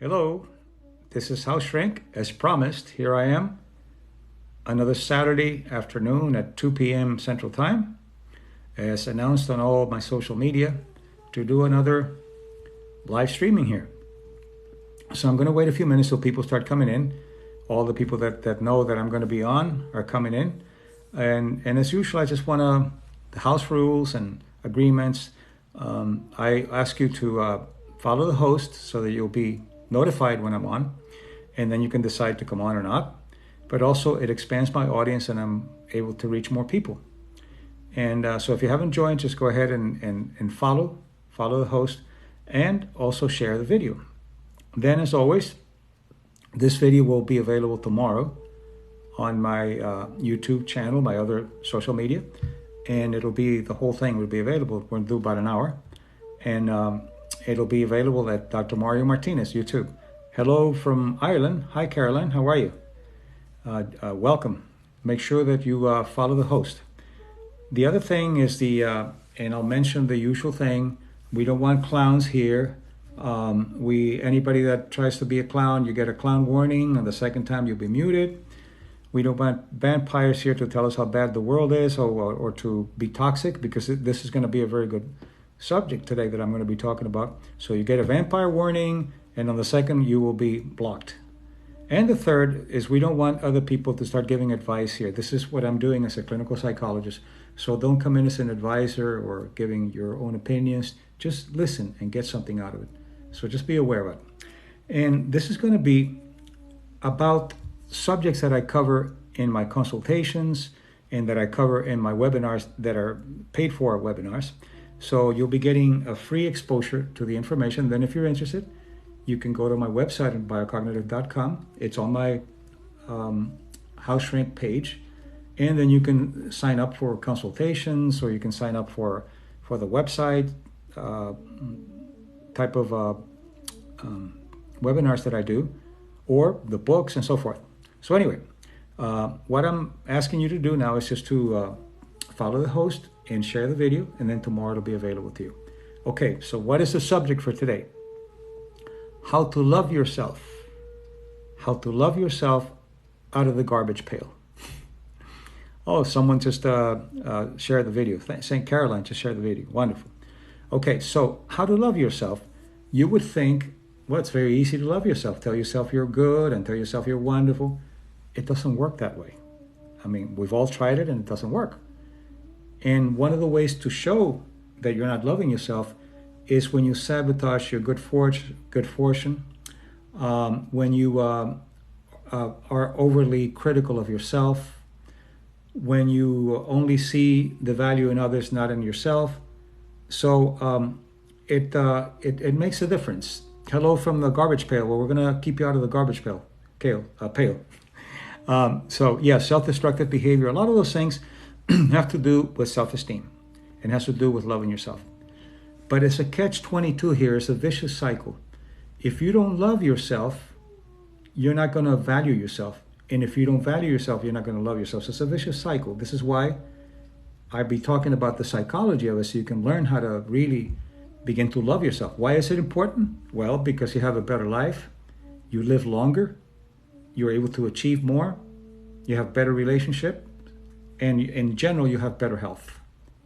Hello, this is House Shrink. As promised, here I am, another Saturday afternoon at 2 p.m. Central Time, as announced on all of my social media, to do another live streaming here. So I'm going to wait a few minutes so people start coming in. All the people that know that I'm going to be on are coming in. And as usual, I just want the house rules and agreements. I ask you to follow the host so that you'll be notified when I'm on, and then you can decide to come on or not. But also it expands my audience and I'm able to reach more people. And so if you haven't joined, just go ahead and follow the host, and also share the video. Then, as always, this video will be available tomorrow on my YouTube channel, my other social media, and the whole thing will be available. We're going to do about an hour, and it'll be available at Dr. Mario Martinez YouTube. Hello from Ireland. Hi, Caroline. How are you? Welcome. Make sure that you follow the host. The other thing is and I'll mention the usual thing. We don't want clowns here. Anybody that tries to be a clown, you get a clown warning, and the second time you'll be muted. We don't want vampires here to tell us how bad the world is, or to be toxic, because this is going to be a very good subject today that I'm going to be talking about. So you get a vampire warning, and on the second you will be blocked. And the third is we don't want other people to start giving advice here. This is what I'm doing as a clinical psychologist. So don't come in as an advisor or giving your own opinions. Just listen and get something out of it. So just be aware of it. And this is going to be about subjects that I cover in my consultations and that I cover in my webinars that are paid for webinars. So you'll be getting a free exposure to the information. Then if you're interested, you can go to my website at biocognitive.com. It's on my House Shrink page. And then you can sign up for consultations, or you can sign up for the website type of webinars that I do, or the books and so forth. So anyway, what I'm asking you to do now is just to follow the host and share the video, and then tomorrow it'll be available to you. Okay, so what is the subject for today? How to love yourself. How to love yourself out of the garbage pail. Oh, someone just shared the video. St. Caroline just shared the video. Wonderful. Okay, so how to love yourself. You would think, well, it's very easy to love yourself. Tell yourself you're good and tell yourself you're wonderful. It doesn't work that way. I mean, we've all tried it and it doesn't work. And one of the ways to show that you're not loving yourself is when you sabotage your good fortune, when you are overly critical of yourself, when you only see the value in others, not in yourself. So it makes a difference. Hello from the garbage pail. Well, we're going to keep you out of the garbage pail. Pail. So yeah, self-destructive behavior. A lot of those things have to do with self-esteem and has to do with loving yourself. But it's a catch-22 here. It's a vicious cycle. If you don't love yourself, you're not going to value yourself. And if you don't value yourself, you're not going to love yourself. So it's a vicious cycle. This is why I'll be talking about the psychology of it, so you can learn how to really begin to love yourself. Why is it important? Well, because you have a better life. You live longer. You're able to achieve more. You have better relationship. And in general, you have better health.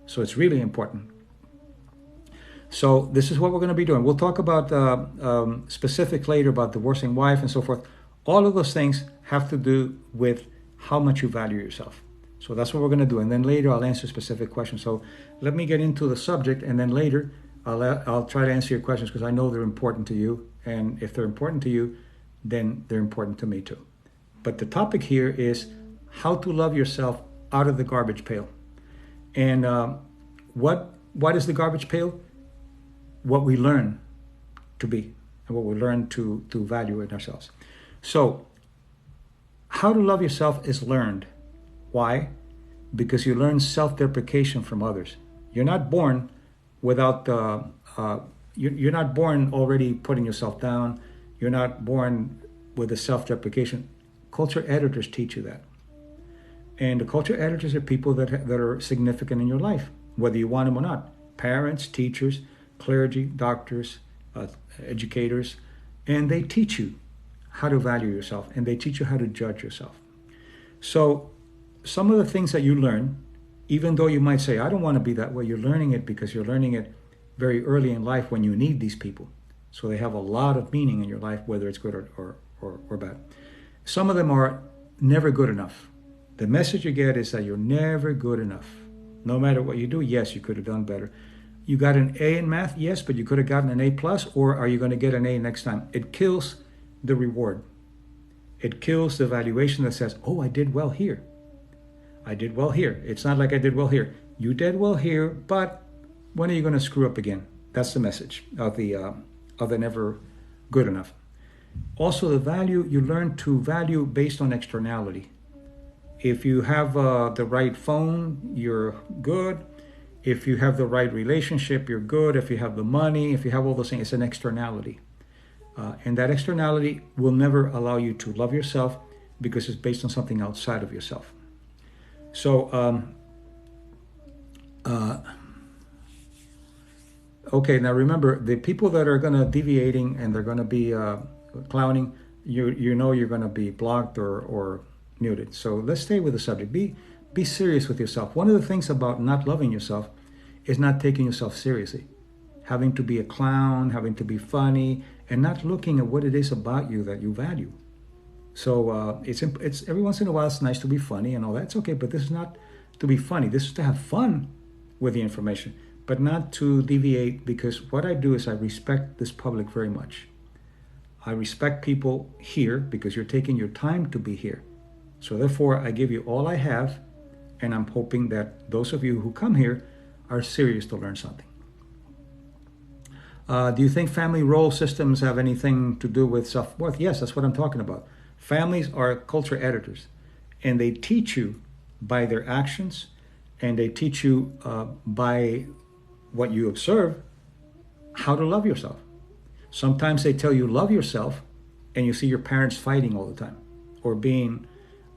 So it's really important. So this is what we're going to be doing. We'll talk about specifics later about divorcing wife and so forth. All of those things have to do with how much you value yourself. So that's what we're going to do. And then later I'll answer specific questions. So let me get into the subject, and then later I'll try to answer your questions, because I know they're important to you. And if they're important to you, then they're important to me too. But the topic here is how to love yourself out of the garbage pail. And what is the garbage pail? What we learn to be and what we learn to value in ourselves. So how to love yourself is learned. Why? Because you learn self-deprecation from others. You're not born without you're not born already putting yourself down. You're not born with a self-deprecation. Culture editors teach you that. And the culture editors are people that are significant in your life, whether you want them or not. Parents, teachers, clergy, doctors, educators, And they teach you how to value yourself, and they teach you how to judge yourself. So some of the things that you learn, even though you might say, I don't want to be that way, you're learning it because you're learning it very early in life when you need these people. So they have a lot of meaning in your life, whether it's good or bad. Some of them are never good enough. The message you get is that you're never good enough. No matter what you do, yes, you could have done better. You got an A in math, yes, but you could have gotten an A plus, or are you going to get an A next time? It kills the reward. It kills the valuation that says, oh, I did well here. I did well here. It's not like I did well here. You did well here, but when are you going to screw up again? That's the message of the never good enough. Also, the value, you learn to value based on externality. If you have the right phone, you're good. If you have the right relationship, you're good. If you have the money, if you have all those things, it's an externality. And that externality will never allow you to love yourself because it's based on something outside of yourself. So, okay, now remember, the people that are going to deviating and they're going to be clowning, you know you're going to be blocked or muted. So let's stay with the subject. Be serious with yourself. One of the things about not loving yourself is not taking yourself seriously. Having to be a clown, having to be funny, and not looking at what it is about you that you value. So it's every once in a while it's nice to be funny and all that. It's okay, but this is not to be funny. This is to have fun with the information, but not to deviate, because what I do is I respect this public very much. I respect people here because you're taking your time to be here. So therefore, I give you all I have, and I'm hoping that those of you who come here are serious to learn something. Do you think family role systems have anything to do with self-worth? Yes, that's what I'm talking about. Families are culture editors, and they teach you by their actions, and they teach you by what you observe how to love yourself. Sometimes they tell you love yourself, and you see your parents fighting all the time, or being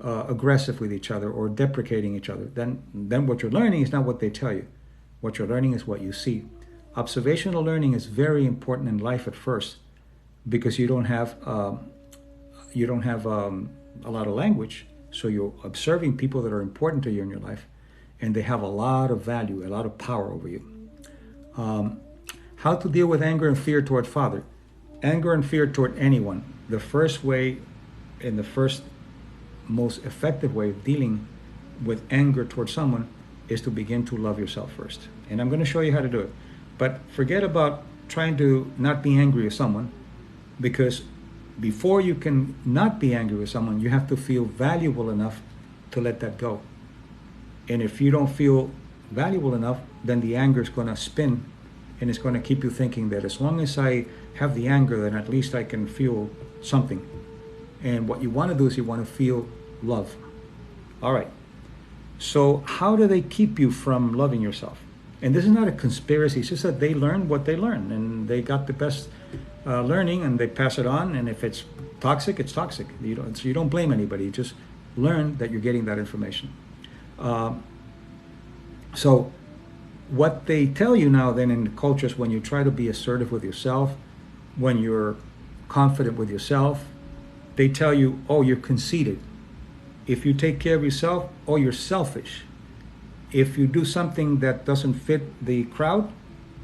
aggressive with each other, or deprecating each other. Then what you're learning is not what they tell you. What you're learning is what you see. Observational learning is very important in life at first, because you don't have a lot of language. So you're observing people that are important to you in your life, and they have a lot of value, a lot of power over you. How to deal with anger and fear toward father. Anger and fear toward anyone. The first way, and the first most effective way of dealing with anger toward someone is to begin to love yourself first. And I'm going to show you how to do it. But forget about trying to not be angry with someone, because before you can not be angry with someone, you have to feel valuable enough to let that go. And if you don't feel valuable enough, then the anger is going to spin, and it's going to keep you thinking that as long as I have the anger, then at least I can feel something. And what you want to do is you want to feel love. All right. So how do they keep you from loving yourself? And this is not a conspiracy. It's just that they learn what they learn, and they got the best learning, and they pass it on. And if it's toxic, it's toxic. So you don't blame anybody. You just learn that you're getting that information. So what they tell you now then in the cultures, when you try to be assertive with yourself, when you're confident with yourself, they tell you, oh, you're conceited. If you take care of yourself, oh, you're selfish. If you do something that doesn't fit the crowd,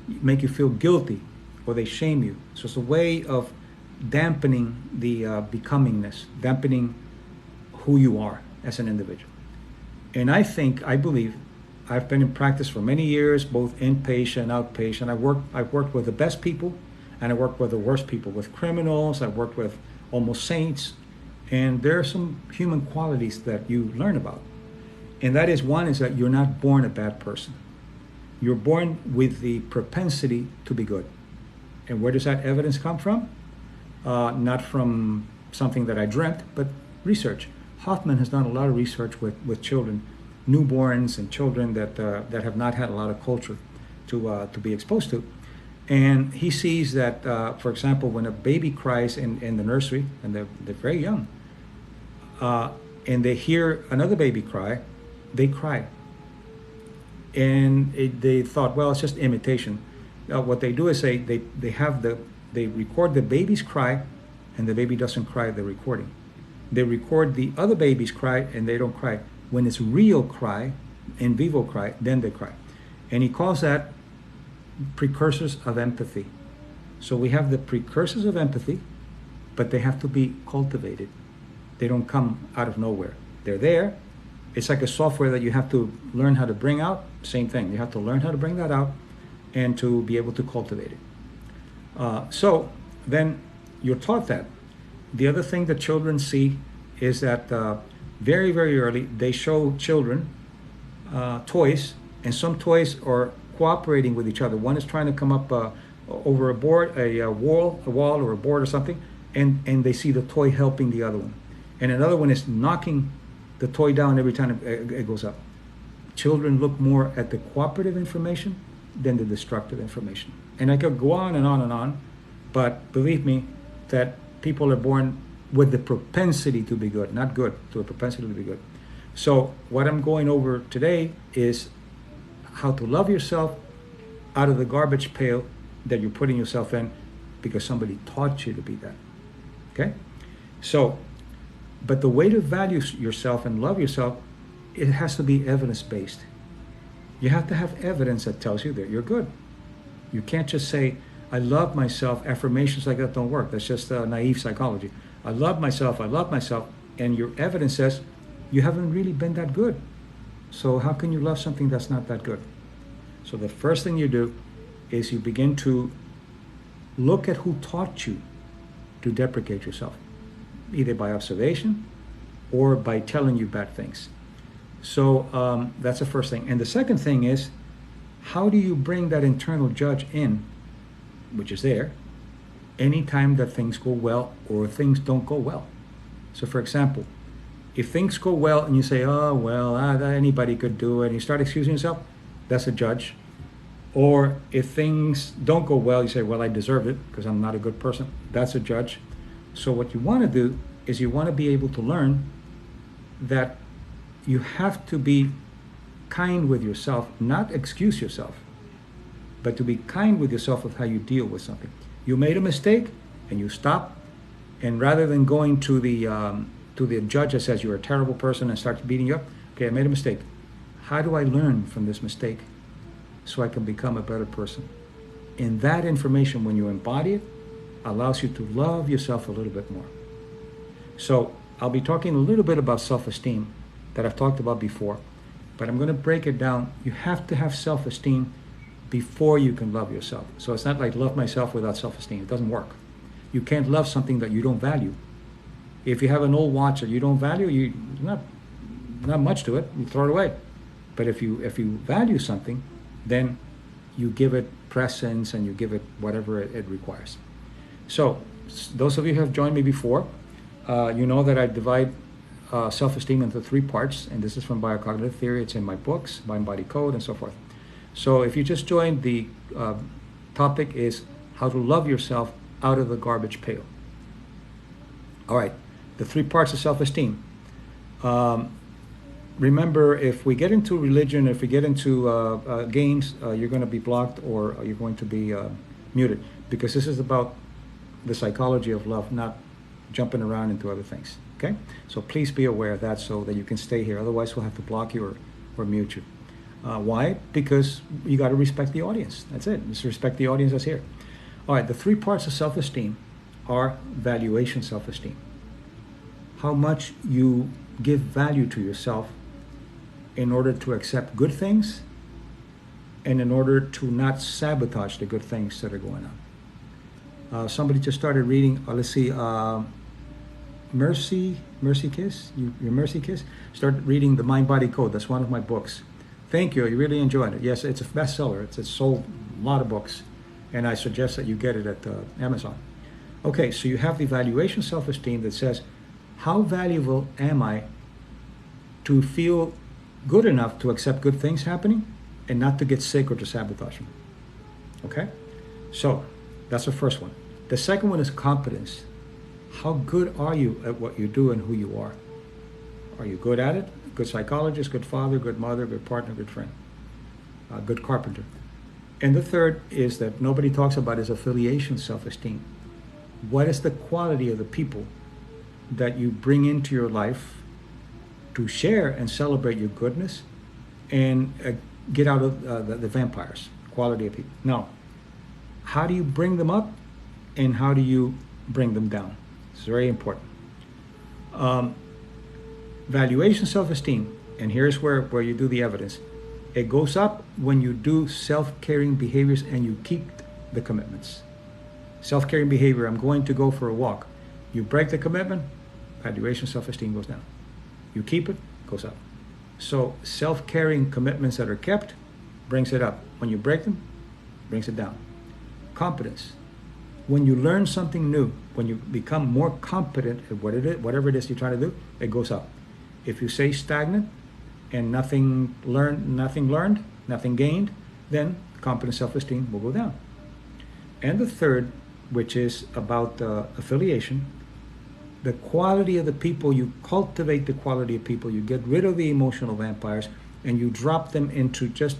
make you feel guilty, or they shame you. So it's a way of dampening the becomingness, dampening who you are as an individual. And I believe, I've been in practice for many years, both inpatient and outpatient. I've worked with the best people, and I worked with the worst people, with criminals. I've worked with almost saints. And there are some human qualities that you learn about. And that is, one is that you're not born a bad person. You're born with the propensity to be good. And where does that evidence come from? Not from something that I dreamt, but research. Hoffman has done a lot of research with children, newborns and children that have not had a lot of culture to be exposed to. And he sees that, for example, when a baby cries in the nursery, and they're very young, and they hear another baby cry, they cry. And they thought, well, it's just imitation. What they do is they have the They record the baby's cry, and the baby doesn't cry, they're recording. They record the other baby's cry, and they don't cry. When it's real cry, in vivo cry, then they cry. And he calls that precursors of empathy. So we have the precursors of empathy, but they have to be cultivated. They don't come out of nowhere. They're there. It's like a software that you have to learn how to bring out. Same thing. You have to learn how to bring that out and to be able to cultivate it. So then you're taught that. The other thing that children see is that very, very early, they show children toys, and some toys are cooperating with each other. One is trying to come up over a board, a wall or a board or something, and they see the toy helping the other one. And another one is knocking the toy down every time it goes up. Children look more at the cooperative information than the destructive information. And I could go on and on and on, but believe me that people are born with the propensity to be good, not good, to a propensity to be good. So what I'm going over today is how to love yourself out of the garbage pail that you're putting yourself in because somebody taught you to be that. Okay? So, but the way to value yourself and love yourself, it has to be evidence-based. You have to have evidence that tells you that you're good. You can't just say, I love myself. Affirmations like that don't work. That's just naive psychology. I love myself, and your evidence says you haven't really been that good. So how can you love something that's not that good? So the first thing you do is you begin to look at who taught you to deprecate yourself, either by observation or by telling you bad things. So that's the first thing. And the second thing is, how do you bring that internal judge in, which is there, anytime that things go well or things don't go well? So for example, if things go well and you say, oh, well, anybody could do it, and you start excusing yourself, that's a judge. Or if things don't go well, you say, well, I deserve it because I'm not a good person, that's a judge. So what you want to do is you want to be able to learn that you have to be kind with yourself, not excuse yourself, but to be kind with yourself of how you deal with something. You made a mistake and you stop, and rather than going to the judge that says you're a terrible person and starts beating you up, okay, I made a mistake. How do I learn from this mistake so I can become a better person? And that information, when you embody it, allows you to love yourself a little bit more. So I'll be talking a little bit about self-esteem that I've talked about before, but I'm going to break it down. You have to have self-esteem before you can love yourself. So it's not like love myself without self-esteem. It doesn't work. You can't love something that you don't value. If you have an old watch that you don't value, not much to it, you throw it away. But if you value something, then you give it presence and you give it whatever it requires. So those of you who have joined me before, you know that I divide self-esteem into 3 parts, and this is from biocognitive theory. It's in my books, Mind Body Code, and so forth. So if you just joined, the topic is how to love yourself out of the garbage pail. All right, the 3 parts of self-esteem. Remember, if we get into religion, if we get into games, you're going to be blocked or you're going to be muted, because this is about the psychology of love, not jumping around into other things. Okay? So please be aware of that so that you can stay here. Otherwise, we'll have to block you or mute you. Why? Because you got to respect the audience. That's it. Just respect the audience that's here. All right, the 3 parts of self-esteem are valuation self-esteem. How much you give value to yourself in order to accept good things and in order to not sabotage the good things that are going on. Somebody just started reading, let's see, Mercy Kiss, your Mercy Kiss, started reading the Mind Body Code. That's one of my books. Thank you. You really enjoyed it. Yes, it's a bestseller. It's sold a lot of books, and I suggest that you get it at Amazon. Okay, so you have the evaluation self-esteem that says, how valuable am I to feel good enough to accept good things happening and not to get sick or to sabotage them? Okay, so that's the first one. The second one is competence. How good are you at what you do and who you are? Are you good at it? Good psychologist, good father, good mother, good partner, good friend, good carpenter. And the third is that nobody talks about is affiliation self-esteem. What is the quality of the people that you bring into your life to share and celebrate your goodness and get out of the vampires, quality of people. Now, how do you bring them up and how do you bring them down? It's very important. Valuation self-esteem, and here's where you do the evidence. It goes up when you do self-caring behaviors and you keep the commitments. Self-caring behavior, I'm going to go for a walk. You break the commitment, valuation self-esteem goes down. You keep it, goes up. So self-caring commitments that are kept brings it up. When you break them, brings it down. Competence. When you learn something new, when you become more competent at whatever it is you're trying to do, it goes up. If you stay stagnant and nothing learned, nothing gained, then competence self-esteem will go down. And the third, which is about affiliation, the quality of the people, you cultivate the quality of people, you get rid of the emotional vampires, and you drop them into just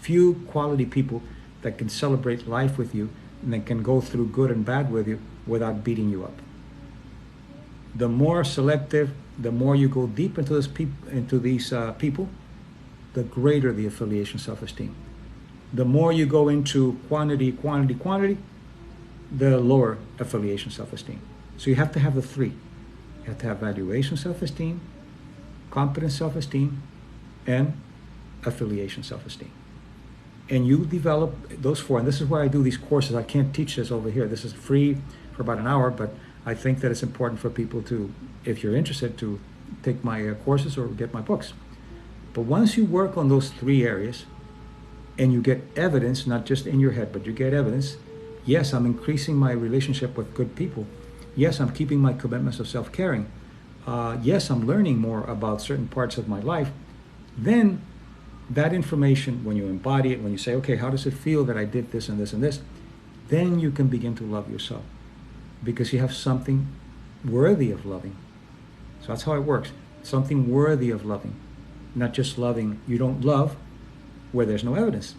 few quality people that can celebrate life with you and that can go through good and bad with you without beating you up. The more selective, the more you go deep into these people, the greater the affiliation self-esteem. The more you go into quantity, the lower affiliation self-esteem. So you have to have the three. You have to have valuation self-esteem, competence self-esteem, and affiliation self-esteem. And you develop those four, and this is why I do these courses. I can't teach this over here. This is free for about an hour, but I think that it's important for people to, if you're interested, to take my courses or get my books. But once you work on those three areas, and you get evidence, not just in your head, but you get evidence, yes, I'm increasing my relationship with good people. Yes, I'm keeping my commitments of self-caring. Yes, I'm learning more about certain parts of my life. Then that information, when you embody it, when you say, okay, how does it feel that I did this and this and this, then you can begin to love yourself because you have something worthy of loving. So that's how it works. Something worthy of loving, not just loving. You don't love where there's no evidence.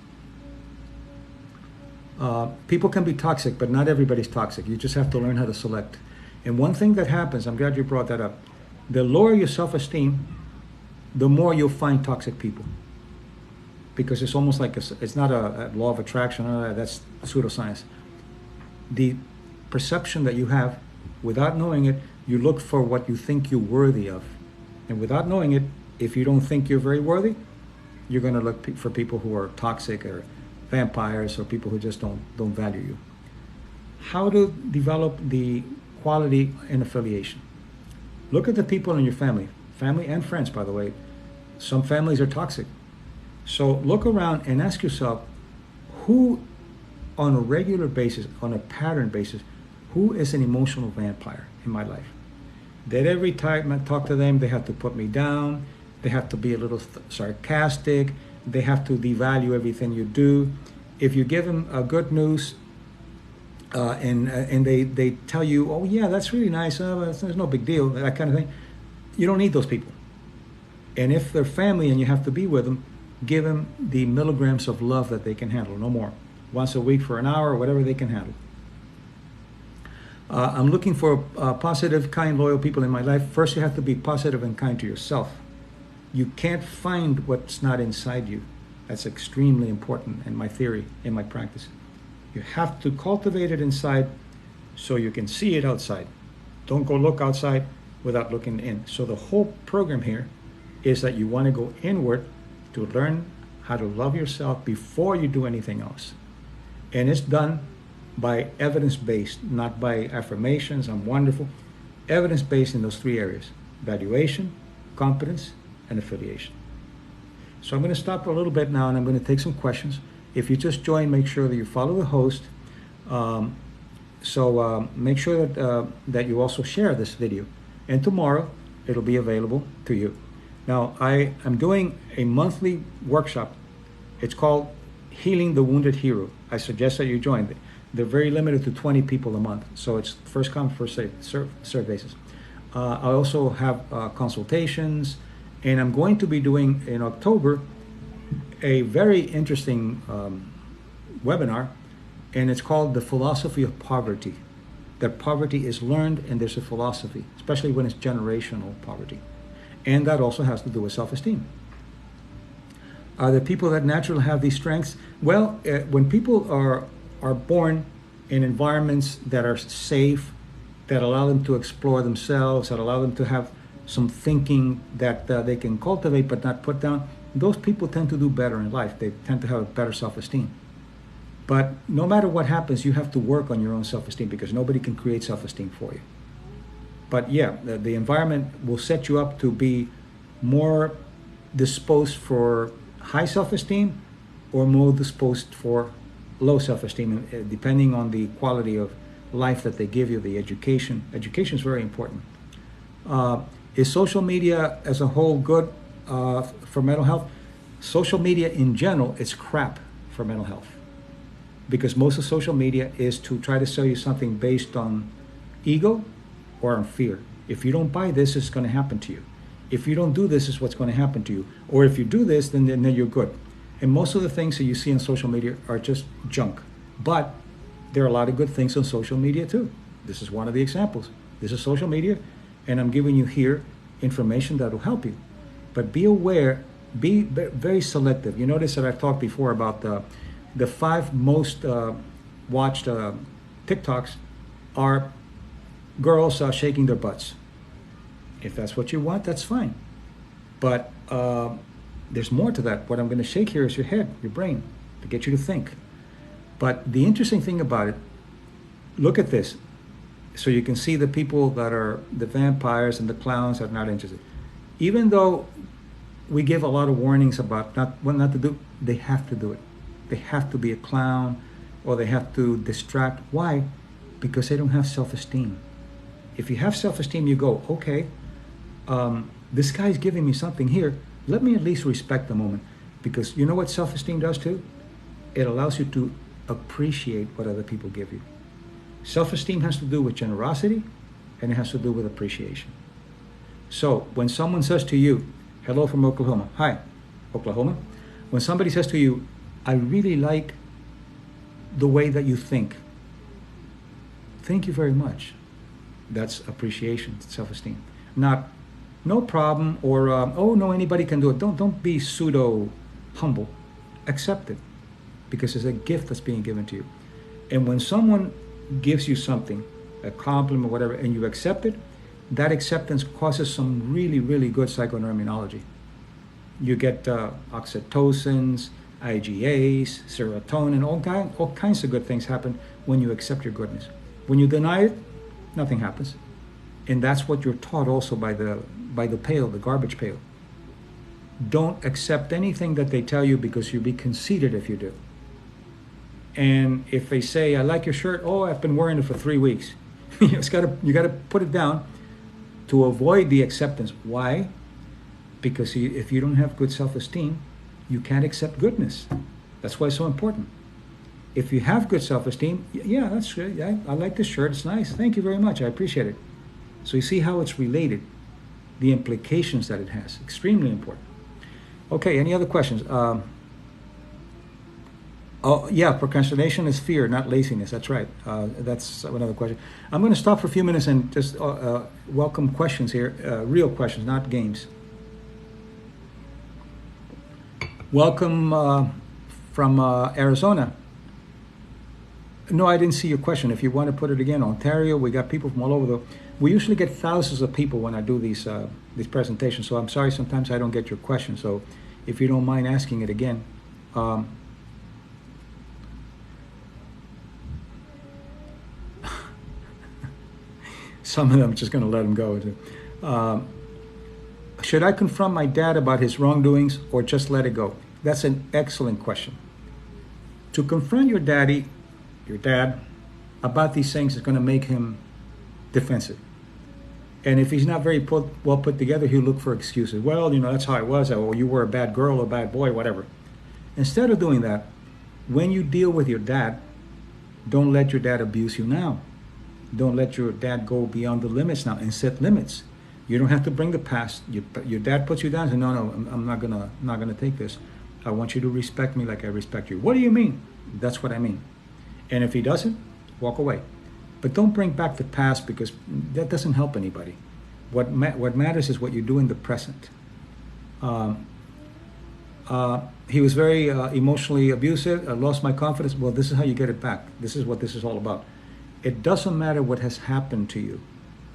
People can be toxic, but not everybody's toxic. You just have to learn how to select. And one thing that happens, I'm glad you brought that up, the lower your self-esteem, the more you'll find toxic people. Because it's almost like it's not a law of attraction, that's pseudoscience. The perception that you have, without knowing it, you look for what you think you're worthy of. And without knowing it, if you don't think you're very worthy, you're going to look for people who are toxic or vampires or people who just don't value you. How to develop the quality and affiliation? Look at the people in your family and friends, by the way. Some families are toxic. So look around and ask yourself, who on a regular basis, on a pattern basis, who is an emotional vampire in my life? That every time I talk to them, they have to put me down, they have to be a little sarcastic, they have to devalue everything you do. If you give them good news and they tell you, oh yeah, that's really nice, there's no big deal, that kind of thing, you don't need those people. And if they're family and you have to be with them, give them the milligrams of love that they can handle, no more. Once a week for an hour, whatever they can handle. I'm looking for positive, kind, loyal people in my life. First, you have to be positive and kind to yourself. You can't find what's not inside you. That's extremely important in my theory, in my practice. You have to cultivate it inside so you can see it outside. Don't go look outside without looking in. So the whole program here is that you want to go inward to learn how to love yourself before you do anything else. And it's done by evidence-based, not by affirmations, I'm wonderful. Evidence-based in those three areas: valuation, competence, and affiliation. So I'm going to stop for a little bit now and I'm going to take some questions. If you just joined, make sure that you follow the host. Make sure that you also share this video. And tomorrow, it'll be available to you. Now, I am doing a monthly workshop. It's called Healing the Wounded Hero. I suggest that you join. They're very limited to 20 people a month. So it's first come, first serve basis. I also have consultations. And I'm going to be doing in October a very interesting webinar, and it's called The Philosophy of Poverty. That poverty is learned and there's a philosophy, especially when it's generational poverty. And that also has to do with self-esteem. Are the people that naturally have these strengths? Well, when people are born in environments that are safe, that allow them to explore themselves, that allow them to have some thinking that they can cultivate but not put down, those people tend to do better in life. They tend to have a better self-esteem. But no matter what happens, you have to work on your own self-esteem because nobody can create self-esteem for you. But yeah, the environment will set you up to be more disposed for high self-esteem or more disposed for low self-esteem, depending on the quality of life that they give you, the education. Education is very important. Is social media as a whole good for mental health? Social media in general is crap for mental health, because most of social media is to try to sell you something based on ego or on fear. If you don't buy this, it's going to happen to you. If you don't do this, is what's going to happen to you. Or if you do this, then you're good. And most of the things that you see on social media are just junk. But there are a lot of good things on social media too. This is one of the examples. This is social media, and I'm giving you here information that will help you. But be aware, be very selective. You notice that I've talked before about the 5 most watched TikToks are girls shaking their butts. If that's what you want, that's fine. But there's more to that. What I'm going to shake here is your head, your brain, to get you to think. But the interesting thing about it, look at this. So you can see the people that are the vampires and the clowns that are not interested. Even though we give a lot of warnings about what not to do, they have to do it. They have to be a clown, or they have to distract. Why? Because they don't have self-esteem. If you have self-esteem, you go, okay, this guy's giving me something here. Let me at least respect the moment. Because you know what self-esteem does too? It allows you to appreciate what other people give you. Self-esteem has to do with generosity, and it has to do with appreciation. So when someone says to you, hello from Oklahoma, hi, Oklahoma. When somebody says to you, I really like the way that you think. Thank you very much. That's appreciation, self-esteem. Not, no problem, or oh no, anybody can do it. Don't be pseudo humble. Accept it, because it's a gift that's being given to you. And when someone gives you something, a compliment or whatever, and you accept it, that acceptance causes some really, really good psychoneuroimmunology. You get oxytocins, IgAs, serotonin, all kinds of good things happen when you accept your goodness. When you deny it, nothing happens. And that's what you're taught also by the pail, the garbage pail. Don't accept anything that they tell you, because you'll be conceited if you do. And if they say, I like your shirt, oh, I've been wearing it for 3 weeks. you gotta put it down to avoid the acceptance. Why? Because if you don't have good self-esteem, you can't accept goodness. That's why it's so important. If you have good self-esteem, yeah, that's good. I like this shirt. It's nice. Thank you very much. I appreciate it. So you see how it's related, the implications that it has. Extremely important. Okay, any other questions? Oh, yeah, procrastination is fear, not laziness. That's right. That's another question. I'm going to stop for a few minutes and just welcome questions here, real questions, not games. Welcome from Arizona. No, I didn't see your question. If you want to put it again, Ontario, we got people from all over we usually get thousands of people when I do these presentations, so I'm sorry sometimes I don't get your question. So if you don't mind asking it again. Some of them, I'm just going to let them go. Should I confront my dad about his wrongdoings or just let it go? That's an excellent question. To confront your dad, about these things is going to make him defensive. And if he's not very well put together, he'll look for excuses. Well, that's how I was. Or you were a bad girl or a bad boy, whatever. Instead of doing that, when you deal with your dad, don't let your dad abuse you now. Don't let your dad go beyond the limits now, and set limits. You don't have to bring the past. Your dad puts you down and say, no, I'm not gonna take this. I want you to respect me like I respect you. What do you mean? That's what I mean. And if he doesn't, walk away. But don't bring back the past, because that doesn't help anybody. What matters is what you do in the present. He was very emotionally abusive. I lost my confidence. Well, this is how you get it back. This is what this is all about. It doesn't matter what has happened to you.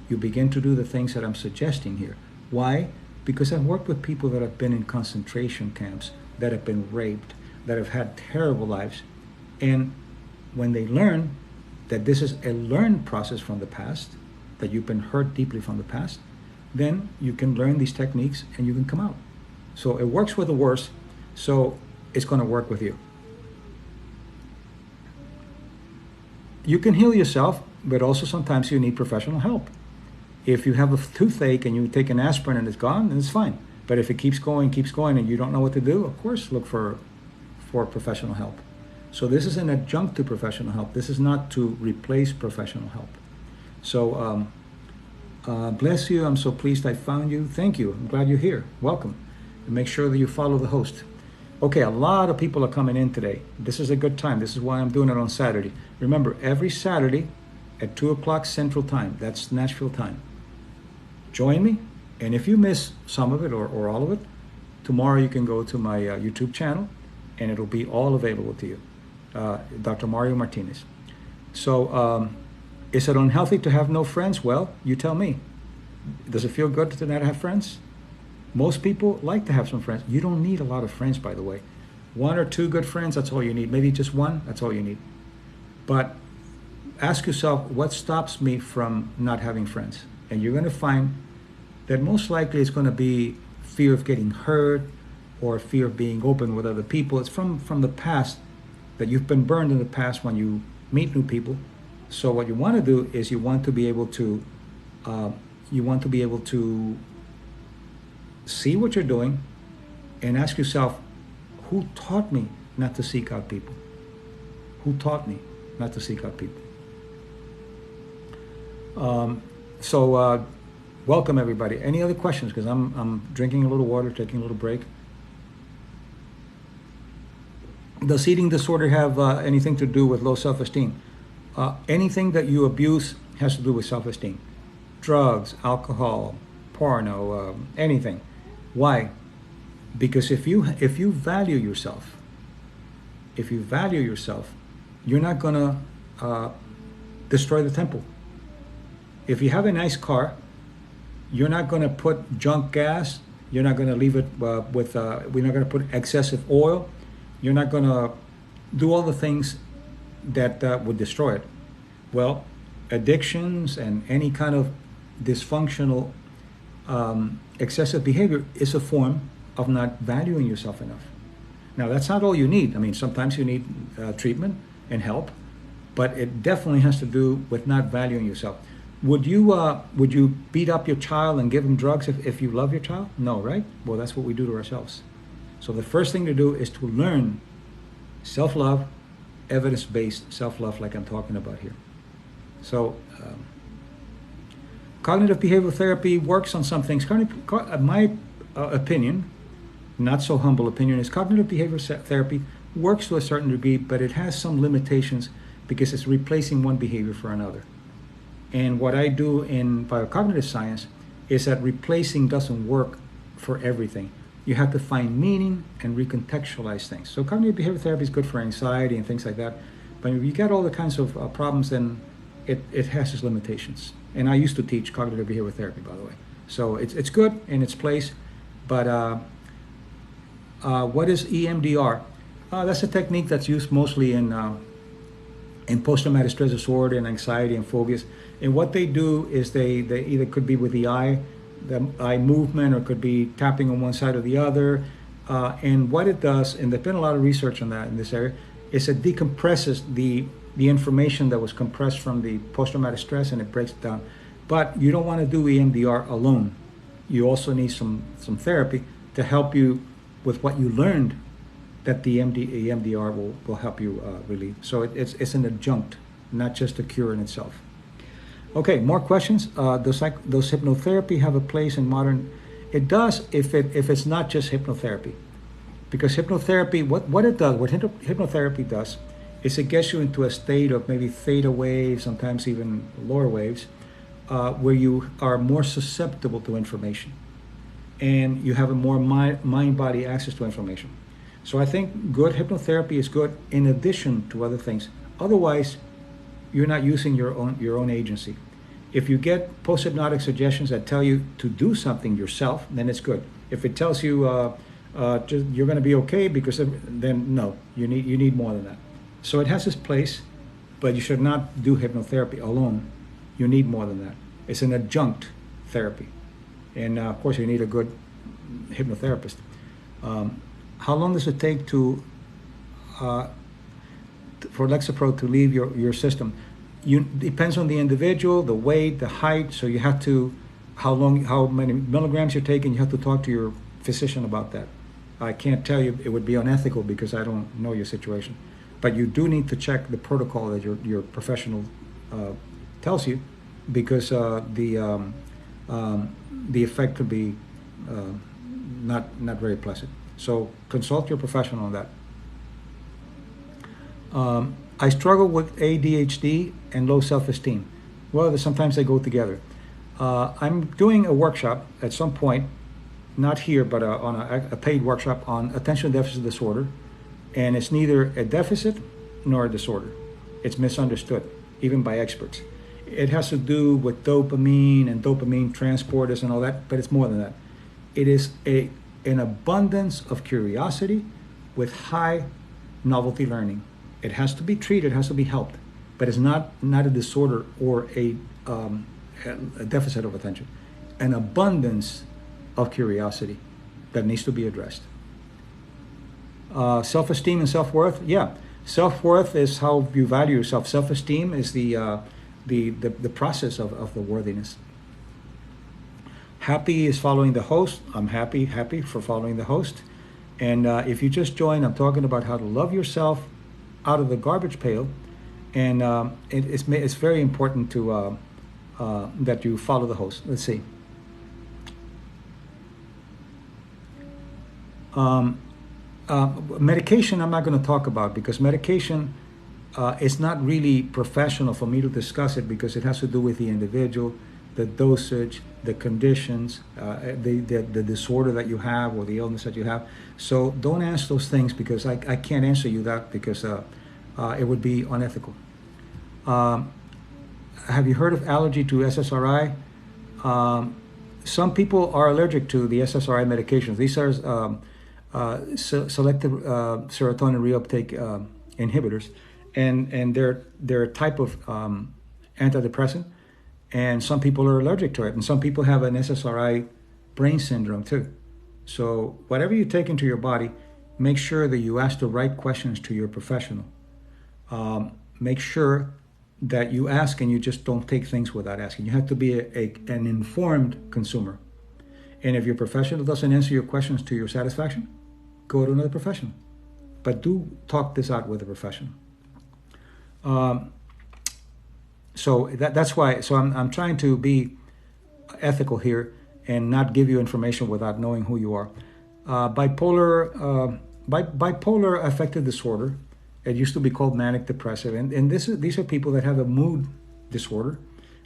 You begin to do the things that I'm suggesting here. Why? Because I've worked with people that have been in concentration camps, that have been raped, that have had terrible lives. And when they learn that this is a learned process from the past, that you've been hurt deeply from the past, then you can learn these techniques and you can come out. So it works with the worst, so it's going to work with you. You can heal yourself, but also sometimes you need professional help. If you have a toothache and you take an aspirin and it's gone, then it's fine. But if it keeps going, and you don't know what to do, of course, look for professional help. So this is an adjunct to professional help. This is not to replace professional help. So bless you. I'm so pleased I found you. Thank you. I'm glad you're here. Welcome. And make sure that you follow the host. Okay, a lot of people are coming in today. This is a good time. This is why I'm doing it on Saturday. Remember, every Saturday at 2 o'clock Central Time. That's Nashville time. Join me. And if you miss some of it or all of it, tomorrow you can go to my YouTube channel and it'll be all available to you. Dr. Mario Martinez. So is it unhealthy to have no friends? Well, you tell me. Does it feel good to not have friends? Most people like to have some friends. You don't need a lot of friends, by the way. 1 or 2 good friends, that's all you need. Maybe just 1, that's all you need. But ask yourself, what stops me from not having friends? And you're going to find that most likely it's going to be fear of getting hurt or fear of being open with other people. It's from the past, that you've been burned in the past when you meet new people. So what you want to do is you want to be able to see what you're doing and ask yourself, who taught me not to seek out people? Who taught me not to seek out people? Welcome everybody. Any other questions? Because I'm drinking a little water, taking a little break. Does eating disorder have anything to do with low self-esteem? Anything that you abuse has to do with self-esteem. Drugs, alcohol, porno, anything. Why? Because if you value yourself, you're not gonna destroy the temple. If you have a nice car, you're not gonna put junk gas. You're not gonna leave it we're not gonna put excessive oil. You're not gonna do all the things that would destroy it. Well, addictions and any kind of dysfunctional excessive behavior is a form of not valuing yourself enough. Now, that's not all you need. I mean, sometimes you need treatment and help, but it definitely has to do with not valuing yourself. Would you beat up your child and give him drugs if you love your child? No, right? Well, that's what we do to ourselves. So the first thing to do is to learn self-love, evidence-based self-love like I'm talking about here. So cognitive behavioral therapy works on some things. My opinion, not so humble opinion, is cognitive behavioral therapy works to a certain degree, but it has some limitations because it's replacing one behavior for another. And what I do in biocognitive science is that replacing doesn't work for everything. You have to find meaning and recontextualize things. So cognitive behavioral therapy is good for anxiety and things like that. But if you get all the kinds of problems, then it has its limitations. And I used to teach cognitive behavioral therapy, by the way. So it's good in its place. But what is EMDR? That's a technique that's used mostly in post-traumatic stress disorder and anxiety and phobias. And what they do is they either could be with the eye movement, or could be tapping on one side or the other. And what it does, and there's been a lot of research on that in this area, is it decompresses the information that was compressed from the post-traumatic stress, and it breaks it down. But you don't want to do EMDR alone. You also need some therapy to help you with what you learned that the EMDR will help you relieve. So it's an adjunct, not just a cure in itself. Okay, more questions. Does hypnotherapy have a place in modern? It does if it's not just hypnotherapy, because hypnotherapy, what hypnotherapy does is it gets you into a state of maybe theta waves, sometimes even lower waves, where you are more susceptible to information and you have a more mind-body access to information. So I think good hypnotherapy is good in addition to other things. Otherwise, you're not using your own agency. If you get post-hypnotic suggestions that tell you to do something yourself, then it's good. If it tells you just, you're going to be okay then no, you need more than that. So it has its place, but you should not do hypnotherapy alone. You need more than that. It's an adjunct therapy, and of course you need a good hypnotherapist. How long does it take for Lexapro to leave your system? Depends on the individual, the weight, the height. So you have to, how many milligrams you're taking. You have to talk to your physician about that. I can't tell you. It would be unethical because I don't know your situation. But you do need to check the protocol that your professional tells you, because the effect could be not very pleasant. So consult your professional on that. I struggle with ADHD and low self-esteem. Well, sometimes they go together. I'm doing a workshop at some point, not here, but on a paid workshop on attention deficit disorder. And it's neither a deficit nor a disorder. It's misunderstood, even by experts. It has to do with dopamine and dopamine transporters and all that, but it's more than that. It is an abundance of curiosity with high novelty learning. It has to be treated, it has to be helped, but it's not a disorder or a deficit of attention. An abundance of curiosity that needs to be addressed. Self-esteem and self-worth, yeah. Self-worth is how you value yourself. Self-esteem is the process of the worthiness. Happy is following the host. I'm happy for following the host. And if you just joined, I'm talking about how to love yourself out of the garbage pail. And it's very important to that you follow the host. Let's see. Medication I'm not going to talk about, because medication is not really professional for me to discuss it, because it has to do with the individual, the dosage, the conditions, the disorder that you have or the illness that you have. So don't ask those things, because I can't answer you that, because it would be unethical. Have you heard of allergy to SSRI? Some people are allergic to the SSRI medications. These are selective serotonin reuptake inhibitors, and they're a type of antidepressant, and some people are allergic to it, and some people have an SSRI brain syndrome too. So whatever you take into your body, make sure that you ask the right questions to your professional. Make sure that you ask, and you just don't take things without asking. You have to be an informed consumer. And if your professional doesn't answer your questions to your satisfaction, go to another professional. But do talk this out with a professional. So that's why. So I'm trying to be ethical here and not give you information without knowing who you are. Bipolar affective disorder. It used to be called manic depressive, and these are people that have a mood disorder,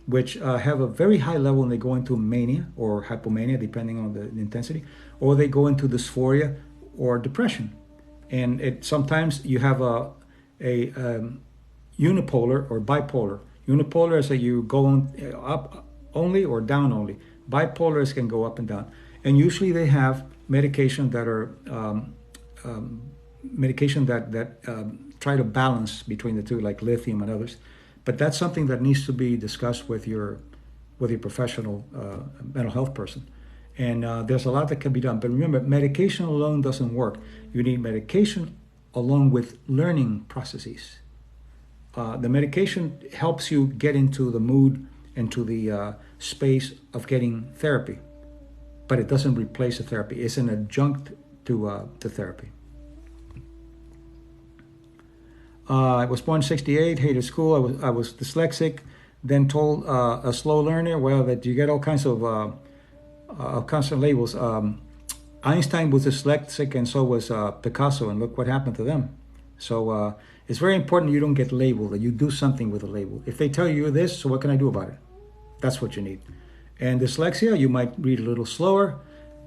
which have a very high level, and they go into mania or hypomania, depending on the intensity, or they go into dysphoria or depression. And sometimes you have a unipolar or bipolar. Unipolar is that you go up only or down only. Bipolar is can go up and down. And usually they have medication that are try to balance between the two, like lithium and others. But that's something that needs to be discussed with your professional mental health person. And there's a lot that can be done. But remember, medication alone doesn't work. You need medication along with learning processes. The medication helps you get into the mood, into the space of getting therapy. But it doesn't replace the therapy. It's an adjunct to therapy. I was born in '68, hated school. I was dyslexic, then told a slow learner. Well, that you get all kinds of labels. Einstein was dyslexic, and so was Picasso, and look what happened to them. So It's very important you don't get labeled, that you do something with a label. If they tell you this, so what can I do about it? That's what you need. And dyslexia, you might read a little slower,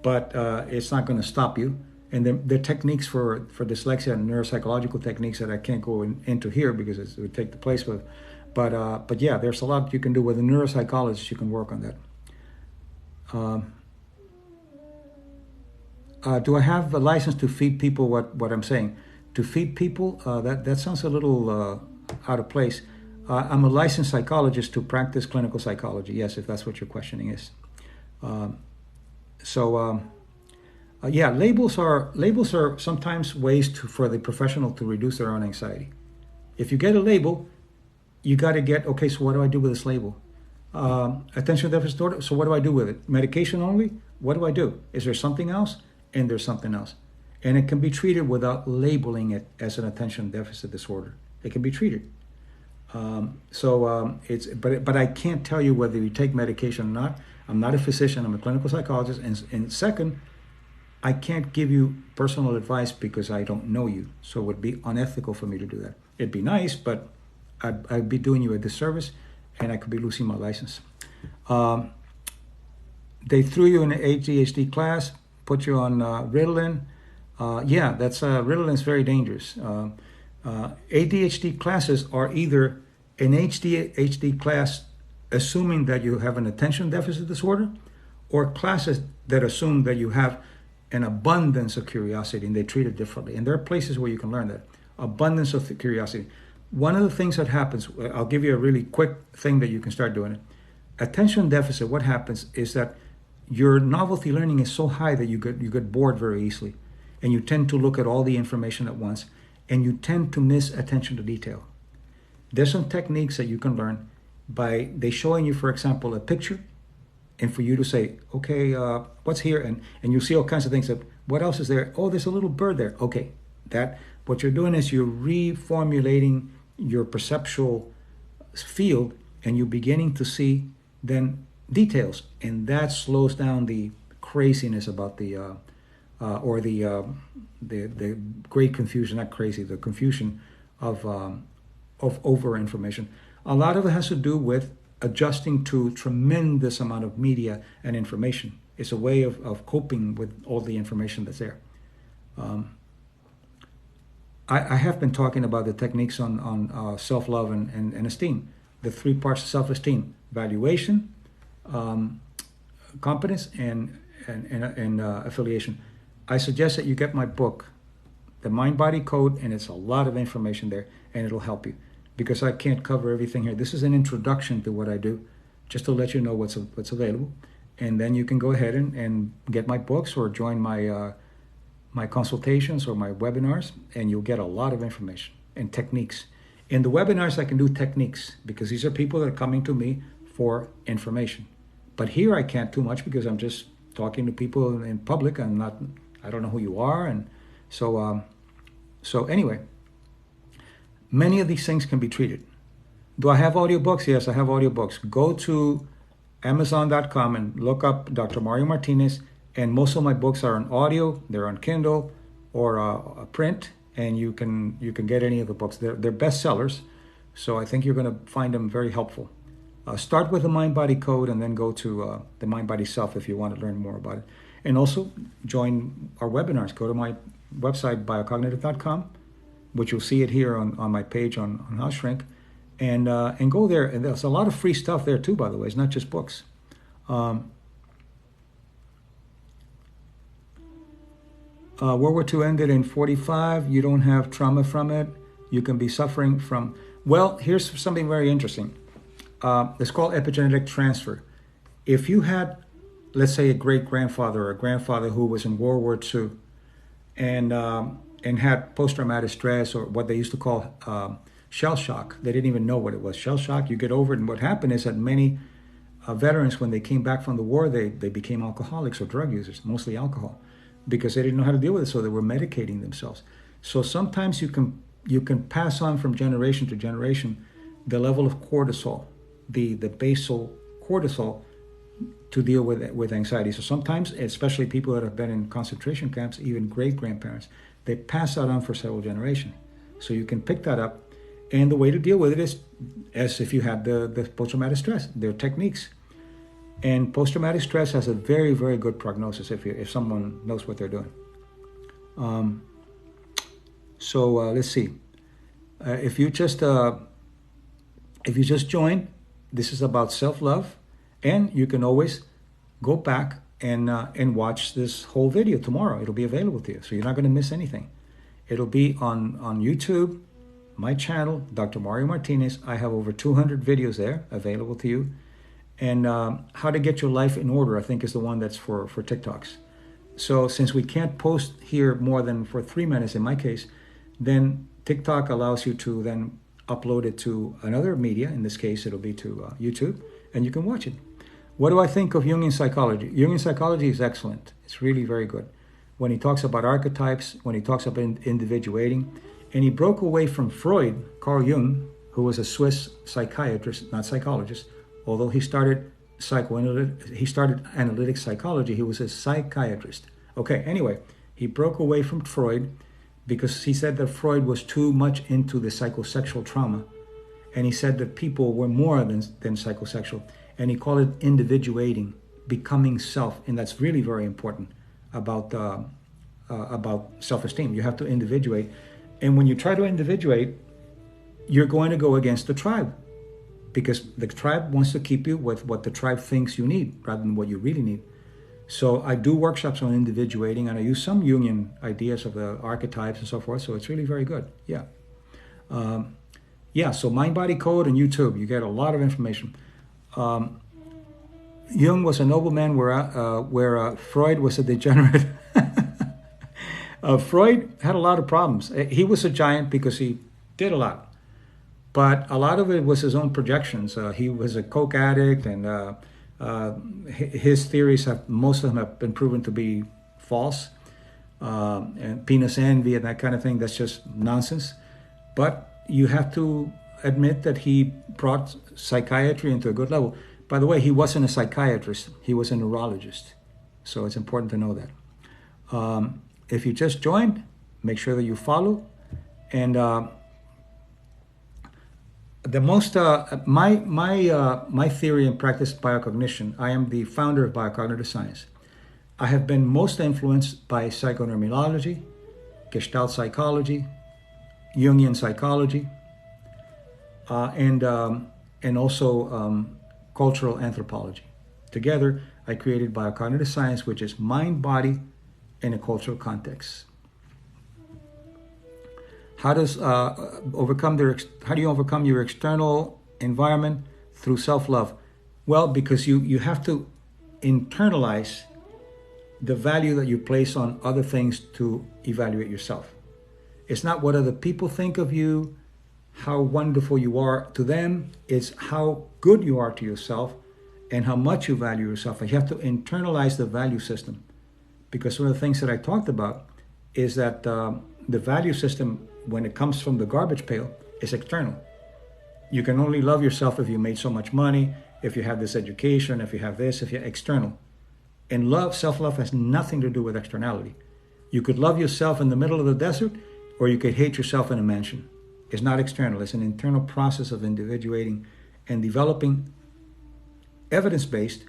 but it's not going to stop you. And the techniques for dyslexia and neuropsychological techniques that I can't go into here because it would take the place of. But yeah, there's a lot you can do with a neuropsychologist. You can work on that. Do I have a license to feed people what I'm saying? To feed people, that sounds a little out of place. I'm a licensed psychologist to practice clinical psychology. Yes, if that's what your questioning is. Yeah, labels are sometimes ways for the professional to reduce their own anxiety. If you get a label, you got to get, okay, so what do I do with this label? Attention deficit disorder, so what do I do with it? Medication only? What do I do? Is there something else? And there's something else. And it can be treated without labeling it as an attention deficit disorder. It can be treated. But I can't tell you whether you take medication or not. I'm not a physician, I'm a clinical psychologist. And second, I can't give you personal advice because I don't know you. So it would be unethical for me to do that. It'd be nice, but I'd be doing you a disservice and I could be losing my license. They threw you in an ADHD class, put you on Ritalin. Yeah, Ritalin's very dangerous. ADHD classes are either an ADHD class assuming that you have an attention deficit disorder, or classes that assume that you have an abundance of curiosity and they treat it differently. And there are places where you can learn that. Abundance of curiosity. One of the things that happens, I'll give you a really quick thing that you can start doing it. Attention deficit, what happens is that your novelty learning is so high that you get bored very easily. And you tend to look at all the information at once. And you tend to miss attention to detail. There's some techniques that you can learn by they showing you, for example, a picture. And for you to say, okay, what's here? And you see all kinds of things. What else is there? Oh, there's a little bird there. Okay, what you're doing is you're reformulating your perceptual field and you're beginning to see then details. And that slows down the craziness about the great confusion, not crazy, the confusion of over information. A lot of it has to do with adjusting to tremendous amount of media and information. It's a way of coping with all the information that's there. I have been talking about the techniques on self-love and esteem, the 3 parts of self-esteem: valuation, competence, and affiliation. I suggest that you get my book, The Mind-Body Code, and it's a lot of information there, and it'll help you. Because I can't cover everything here. This is an introduction to what I do, just to let you know what's available. And then you can go ahead and get my books or join my my consultations or my webinars, and you'll get a lot of information and techniques. In the webinars, I can do techniques because these are people that are coming to me for information. But here I can't too much because I'm just talking to people in public. I don't know who you are, and so anyway. Many of these things can be treated. Do I have audiobooks? Yes, I have audiobooks. Go to Amazon.com and look up Dr. Mario Martinez, and most of my books are on audio. They're on Kindle or print, and you can get any of the books. They're bestsellers, so I think you're going to find them very helpful. Start with the Mind-Body Code and then go to the Mind-Body Self if you want to learn more about it. And also join our webinars. Go to my website, biocognitive.com, which you'll see it here on my page on House Shrink, and go there. And there's a lot of free stuff there too, by the way. It's not just books. World War II ended in 1945. You don't have trauma from it. You can be suffering from. Well, here's something very interesting. It's called epigenetic transfer. If you had, let's say, a great-grandfather or a grandfather who was in World War II, and had post-traumatic stress, or what they used to call shell shock. They didn't even know what it was. Shell shock, you get over it. And what happened is that many veterans, when they came back from the war, they became alcoholics or drug users, mostly alcohol, because they didn't know how to deal with it, so they were medicating themselves. So sometimes you can pass on from generation to generation the level of cortisol, the basal cortisol, to deal with anxiety. So sometimes, especially people that have been in concentration camps, even great-grandparents, they pass that on for several generations. So you can pick that up. And the way to deal with it is as if you have the post-traumatic stress. There are techniques. And post-traumatic stress has a very, very good prognosis if someone knows what they're doing. Let's see. If you just joined, this is about self-love, and you can always go back and watch this whole video tomorrow. It'll be available to you, so you're not going to miss anything. It'll be on YouTube, my channel, Dr. Mario Martinez. I have over 200 videos there available to you. And how to get your life in order, I think, is the one that's for TikToks. So since we can't post here more than for 3 minutes in my case, then TikTok allows you to then upload it to another media. In this case, it'll be to YouTube, and you can watch it. What do I think of Jungian psychology? Jungian psychology is excellent. It's really very good. When he talks about archetypes, when he talks about individuating, and he broke away from Freud, Carl Jung, who was a Swiss psychiatrist, not psychologist. Although he started analytic psychology, he was a psychiatrist. Okay, anyway, he broke away from Freud because he said that Freud was too much into the psychosexual trauma. And he said that people were more than psychosexual. And he called it individuating, becoming self. And that's really very important about self-esteem. You have to individuate. And when you try to individuate, you're going to go against the tribe. Because the tribe wants to keep you with what the tribe thinks you need rather than what you really need. So I do workshops on individuating, and I use some Jungian ideas of the archetypes and so forth. So it's really very good. Yeah. So Mind Body Code and YouTube, you get a lot of information. Jung was a nobleman where Freud was a degenerate. Freud had a lot of problems. He was a giant because he did a lot. But a lot of it was his own projections. He was a coke addict, and his theories most of them have been proven to be false. And penis envy and that kind of thing, that's just nonsense. But you have to admit that he brought psychiatry into a good level. By the way, he wasn't a psychiatrist. He was a neurologist. So it's important to know that. If you just joined, make sure that you follow. And my theory and practice biocognition. I am the founder of biocognitive science. I have been most influenced by psychoneuroimmunology, Gestalt psychology, Jungian psychology, and also cultural anthropology. Together, I created biocognitive science, which is mind, body, in a cultural context. How do you overcome your external environment? Through self-love. Well, because you have to internalize the value that you place on other things to evaluate yourself. It's not what other people think of you, how wonderful you are to them. It's how good you are to yourself and how much you value yourself. And you have to internalize the value system. Because one of the things that I talked about is that the value system, when it comes from the garbage pail, is external. You can only love yourself if you made so much money, if you have this education, if you have this, if you're external. And self-love has nothing to do with externality. You could love yourself in the middle of the desert, or you could hate yourself in a mansion. It's not external. It's an internal process of individuating and developing evidence-based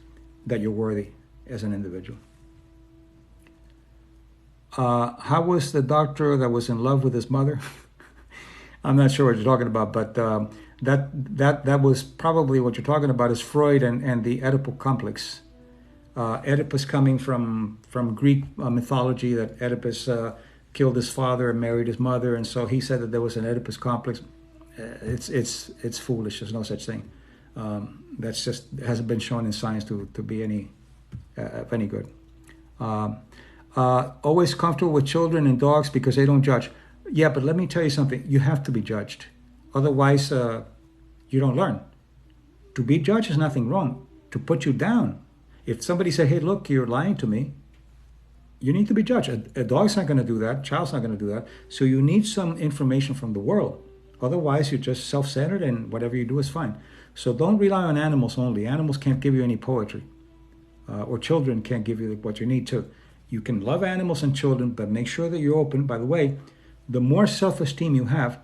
that you're worthy as an individual. How was the doctor that was in love with his mother? I'm not sure what you're talking about, but that was probably what you're talking about is Freud and the Oedipal complex. Oedipus coming from Greek mythology, that Oedipus killed his father and married his mother, and so he said that there was an Oedipus complex. It's foolish. There's no such thing. That's just hasn't been shown in science to be any good. Always comfortable with children and dogs because they don't judge. Yeah, but let me tell you something. You have to be judged. Otherwise, you don't learn. To be judged is nothing wrong. To put you down. If somebody say, hey, look, you're lying to me, you need to be judged. A dog's not going to do that. A child's not going to do that. So you need some information from the world. Otherwise, you're just self-centered and whatever you do is fine. So don't rely on animals only. Animals can't give you any poetry. Or children can't give you what you need to. You can love animals and children, but make sure that you're open. By the way, The more self-esteem you have,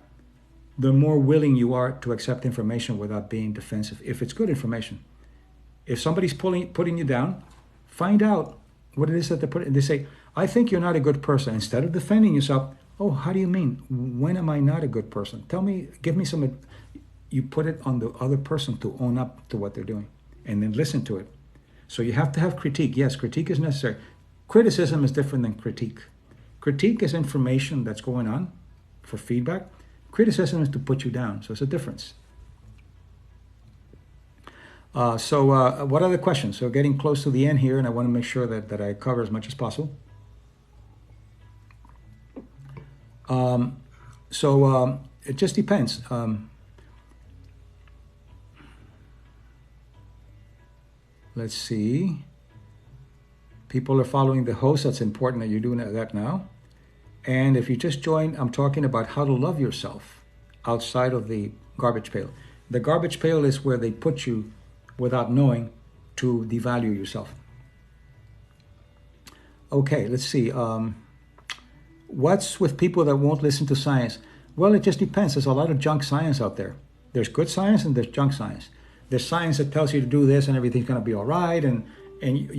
the more willing you are to accept information without being defensive. If it's good information, if somebody's putting you down, find out what it is that they're putting. They say, "I think you're not a good person." Instead of defending yourself, "Oh, how do you mean? When am I not a good person? Tell me, give me some." You put it on the other person to own up to what they're doing, and then listen to it. So you have to have critique. Yes, critique is necessary. Criticism is different than critique. Critique is information that's going on for feedback. Criticism is to put you down. So it's a difference. What are the questions? So getting close to the end here, and I want to make sure that I cover as much as possible. It just depends. Let's see. People are following the host. That's important that you're doing that now. And if you just joined, I'm talking about how to love yourself outside of the garbage pail. The garbage pail is where they put you without knowing to devalue yourself. Okay, let's see. What's with people that won't listen to science? Well, it just depends. There's a lot of junk science out there. There's good science and there's junk science. There's science that tells you to do this and everything's going to be all right.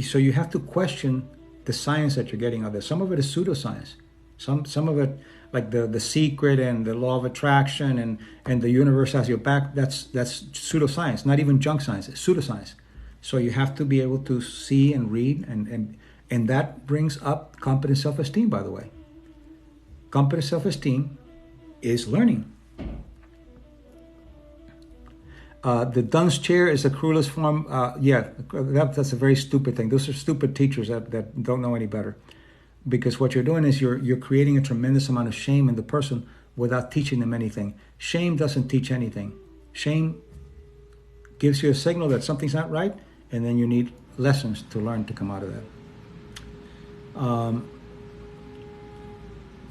So you have to question the science that you're getting out there. Some of it is pseudoscience. Some of it, like the secret and the law of attraction and the universe has your back, that's pseudoscience, not even junk science, it's pseudoscience. So you have to be able to see and read, and that brings up competent self-esteem, by the way. Competent self-esteem is learning. The dunce chair is the cruelest form. That's a very stupid thing. Those are stupid teachers that don't know any better. Because what you're doing is you're creating a tremendous amount of shame in the person without teaching them anything. Shame doesn't teach anything. Shame gives you a signal that something's not right, and then you need lessons to learn to come out of that.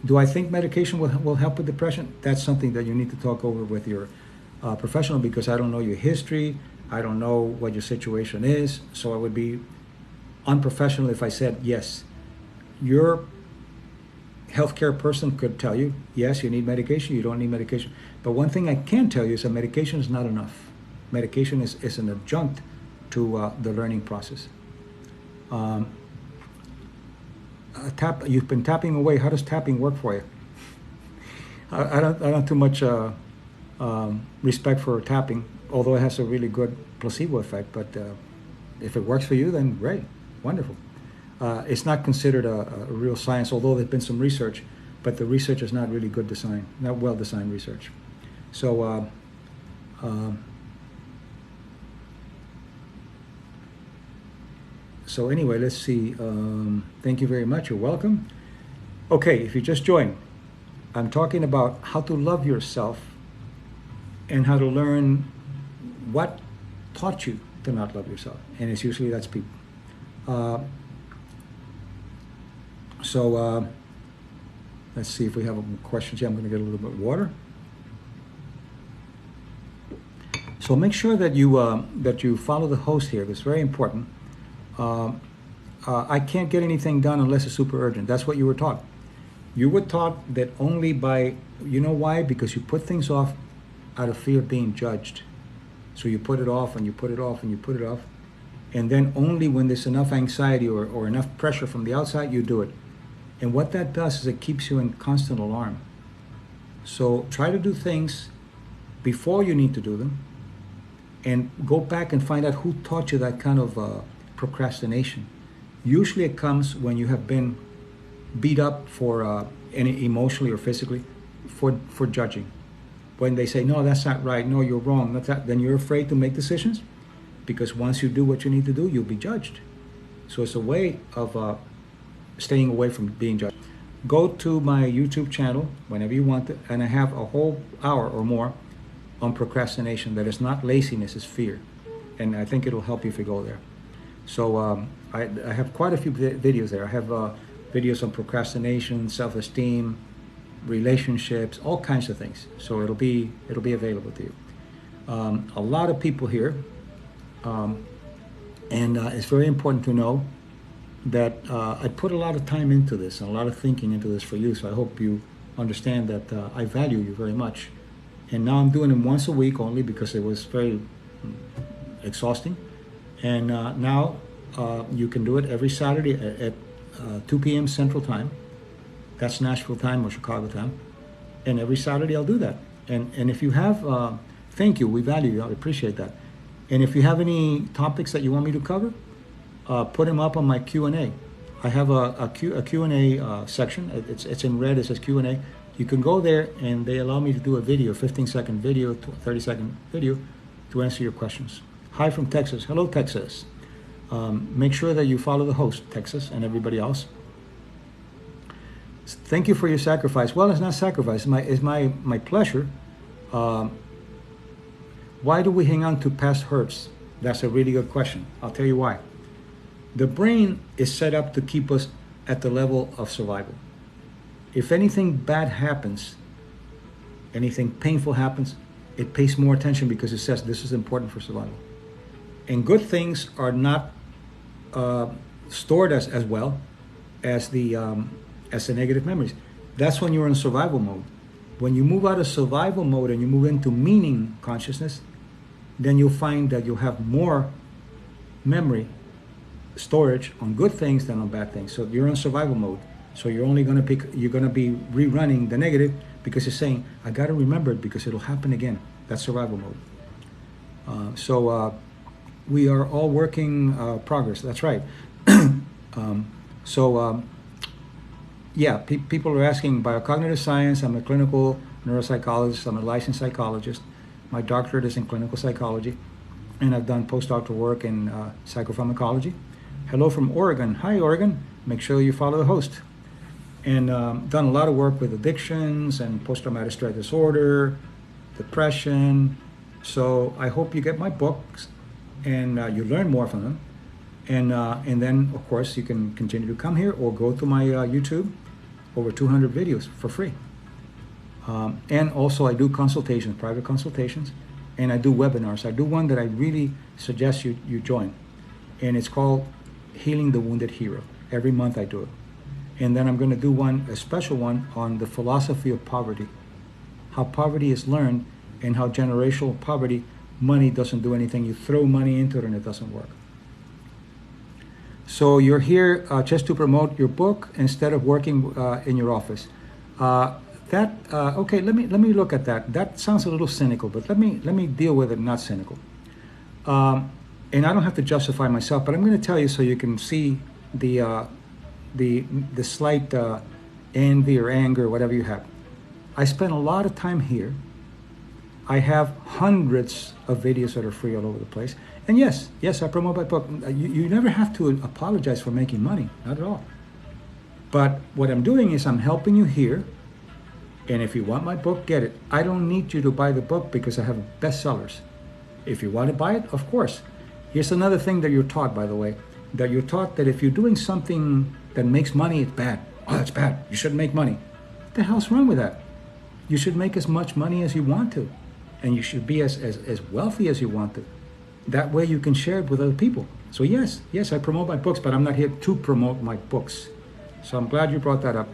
Do I think medication will help with depression? That's something that you need to talk over with your professional, because I don't know your history. I don't know what your situation is. So it would be unprofessional if I said yes. Your healthcare person could tell you, yes, you need medication, you don't need medication. But one thing I can tell you is that medication is not enough. Medication is an adjunct to the learning process. You've been tapping away. How does tapping work for you? I don't have too much respect for tapping, although it has a really good placebo effect. But if it works for you, then great, wonderful. It's not considered a real science, although there's been some research, but the research is not really good design, not well-designed research. So anyway, let's see. Thank you very much. You're welcome. Okay, if you just joined, I'm talking about how to love yourself and how to learn what taught you to not love yourself. And it's usually that's people. Let's see if we have questions here. I'm going to get a little bit of water. So make sure that you follow the host here. It's very important. I can't get anything done unless it's super urgent. That's what you were taught. You were taught that only by, you know why? Because you put things off out of fear of being judged. So you put it off and you put it off and you put it off. And then only when there's enough anxiety or enough pressure from the outside, you do it. And what that does is it keeps you in constant alarm. So try to do things before you need to do them, and go back and find out who taught you that kind of procrastination. Usually it comes when you have been beat up for any emotionally or physically for judging. When they say, no, that's not right, no, you're wrong, that's that, then you're afraid to make decisions, because once you do what you need to do, you'll be judged. So it's a way of staying away from being judged. Go to my YouTube channel whenever you want to, and I have a whole hour or more on procrastination. That is not laziness, it's fear. And I think it'll help you if you go there. So I have quite a few videos there. I have videos on procrastination, self-esteem, relationships, all kinds of things. So it'll be available to you. A lot of people here, and it's very important to know that I put a lot of time into this and a lot of thinking into this for you. So I hope you understand that I value you very much. And now I'm doing them once a week only because it was very exhausting. And now you can do it every Saturday at 2 p.m. Central Time. That's Nashville time or Chicago time. And every Saturday I'll do that. And if you have, thank you, we value you, I appreciate that. And if you have any topics that you want me to cover, put them up on my Q&A. I have a Q&A section. It's in red, it says Q&A. You can go there and they allow me to do a video, 15-second video, 30-second video to answer your questions. Hi from Texas. Hello, Texas. Make sure that you follow the host, Texas, and everybody else. Thank you for your sacrifice. Well, it's not sacrifice. It's my pleasure. Why do we hang on to past hurts? That's a really good question. I'll tell you why. The brain is set up to keep us at the level of survival. If anything bad happens, anything painful happens, it pays more attention because it says this is important for survival. And good things are not stored as well as the negative memories. That's when you're in survival mode. When you move out of survival mode and you move into meaning consciousness, then you'll find that you'll have more memory storage on good things than on bad things. So you're in survival mode. So you're only going to you're going to be rerunning the negative because it's saying, I got to remember it because it'll happen again. That's survival mode. So we are all working progress. That's right. Yeah, people are asking biocognitive science. I'm a clinical neuropsychologist. I'm a licensed psychologist. My doctorate is in clinical psychology, and I've done postdoctoral work in psychopharmacology. Hello from Oregon. Hi, Oregon. Make sure you follow the host. And done a lot of work with addictions and post-traumatic stress disorder, depression. So I hope you get my books and you learn more from them. And then, of course, you can continue to come here or go to my YouTube, over 200 videos for free. And also I do consultations, private consultations, and I do webinars. I do one that I really suggest you join. And it's called Healing the Wounded Hero. Every month I do it. And then I'm going to do a special one on the philosophy of poverty, how poverty is learned and how generational poverty, money doesn't do anything. You throw money into it and it doesn't work. So you're here just to promote your book instead of working in your office. Okay, let me look at that. That sounds a little cynical, but let me deal with it not cynical. And I don't have to justify myself, but I'm going to tell you so you can see the slight envy or anger, whatever you have. I spend a lot of time here. I have hundreds of videos that are free all over the place. And yes, I promote my book. You never have to apologize for making money, not at all. But what I'm doing is I'm helping you here. And if you want my book, get it. I don't need you to buy the book because I have bestsellers. If you want to buy it, of course. Here's another thing that you're taught, by the way, that you're taught that if you're doing something that makes money, it's bad. Oh, that's bad. You shouldn't make money. What the hell's wrong with that? You should make as much money as you want to. And you should be as wealthy as you want to. That way you can share it with other people. So yes, I promote my books, but I'm not here to promote my books. So I'm glad you brought that up.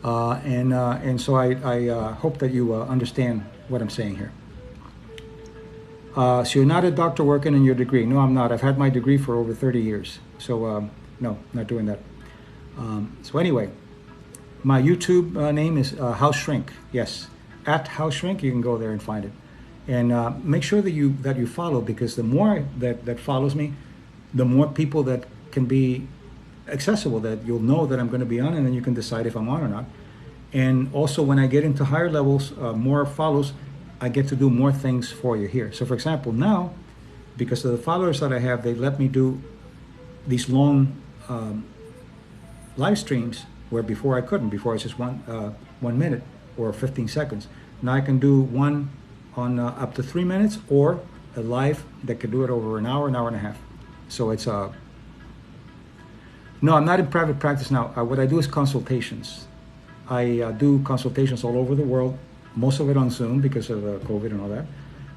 And so I hope that you understand what I'm saying here. So you're not a doctor working in your degree. No, I'm not. I've had my degree for over 30 years. So no, not doing that. So anyway, my YouTube name is House Shrink. Yes, at House Shrink. You can go there and find it. And make sure that you follow, because the more that follows me, the more people that can be accessible, that you'll know that I'm going to be on, and then you can decide if I'm on or not. And also when I get into higher levels, more follows, I get to do more things for you here. So for example, now, because of the followers that I have, they let me do these long live streams where before I couldn't. Before it's just 1 minute or 15 seconds. Now I can do one on up to 3 minutes, or a live that can do it over an hour and a half. So it's no, I'm not in private practice now. What I do is consultations. I do consultations all over the world, most of it on Zoom because of COVID and all that.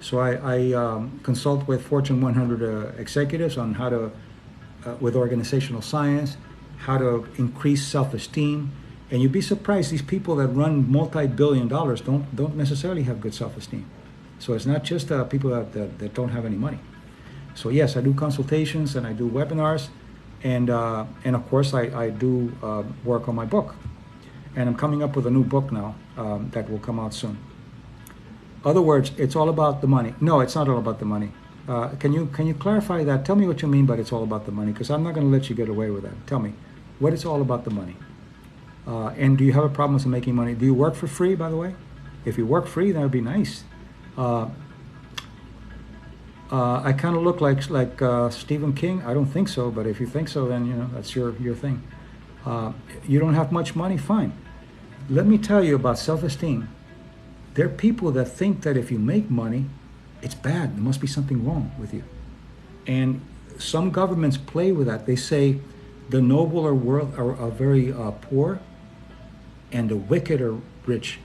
So I consult with Fortune 100 executives on how to, with organizational science, how to increase self-esteem, And you'd be surprised, these people that run multi-billion dollars don't necessarily have good self-esteem. So it's not just people that don't have any money. So yes, I do consultations and I do webinars, and of course I do work on my book. And I'm coming up with a new book now that will come out soon. Other words, it's all about the money. No, it's not all about the money. Can you clarify that? Tell me what you mean by it's all about the money, because I'm not going to let you get away with that. Tell me, what is all about the money? And do you have a problem with making money? Do you work for free, by the way? If you work free, that would be nice. I kind of look like Stephen King. I don't think so, but if you think so, then that's your thing. You don't have much money, fine. Let me tell you about self-esteem. There are people that think that if you make money, it's bad. There must be something wrong with you. And some governments play with that. They say the noble are very poor, and the wicked are rich.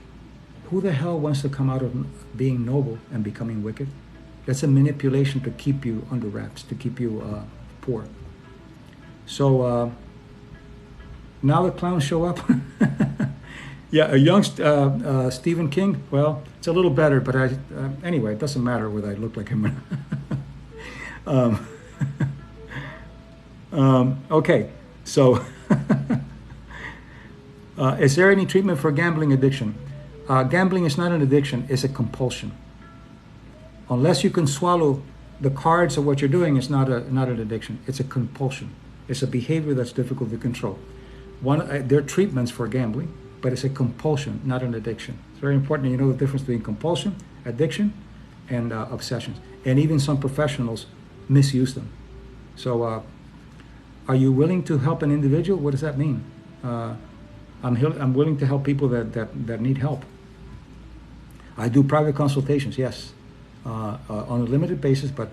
Who the hell wants to come out of being noble and becoming wicked? That's a manipulation to keep you under wraps, to keep you poor. So now the clowns show up. Yeah, a young Stephen King. Well, it's a little better, but anyway, it doesn't matter whether I look like him or not. Okay, so is there any treatment for gambling addiction? Gambling is not an addiction, it's a compulsion. Unless you can swallow the cards of what you're doing, it's not an addiction. It's a compulsion. It's a behavior that's difficult to control. There are treatments for gambling, but it's a compulsion, not an addiction. It's very important you know the difference between compulsion, addiction, and obsessions. And even some professionals misuse them. So are you willing to help an individual? What does that mean? I'm willing to help people that need help. I do private consultations, yes, on a limited basis, but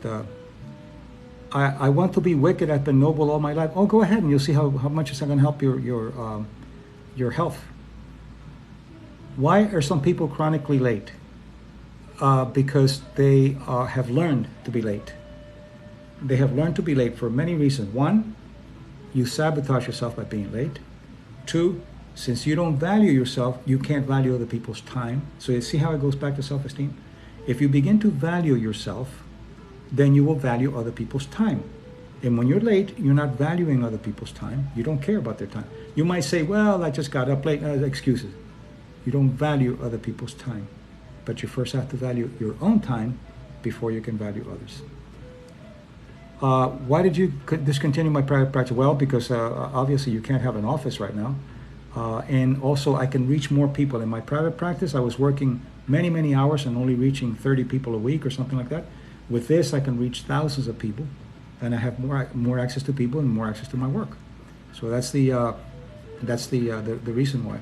I want to be wicked. I've been noble all my life. Oh, go ahead and you'll see how much it's going to help your health. Why are some people chronically late? Because they have learned to be late. They have learned to be late for many reasons. One, you sabotage yourself by being late. Two, since you don't value yourself, you can't value other people's time. So you see how it goes back to self-esteem? If you begin to value yourself, then you will value other people's time. And when you're late, you're not valuing other people's time. You don't care about their time. You might say, well, I just got up late. Excuses. You don't value other people's time. But you first have to value your own time before you can value others. Why did you discontinue my private practice? Well, because obviously you can't have an office right now. And also I can reach more people. In my private practice, I was working many, many hours and only reaching 30 people a week or something like that. With this, I can reach thousands of people, and I have more access to people and more access to my work. So that's the reason why.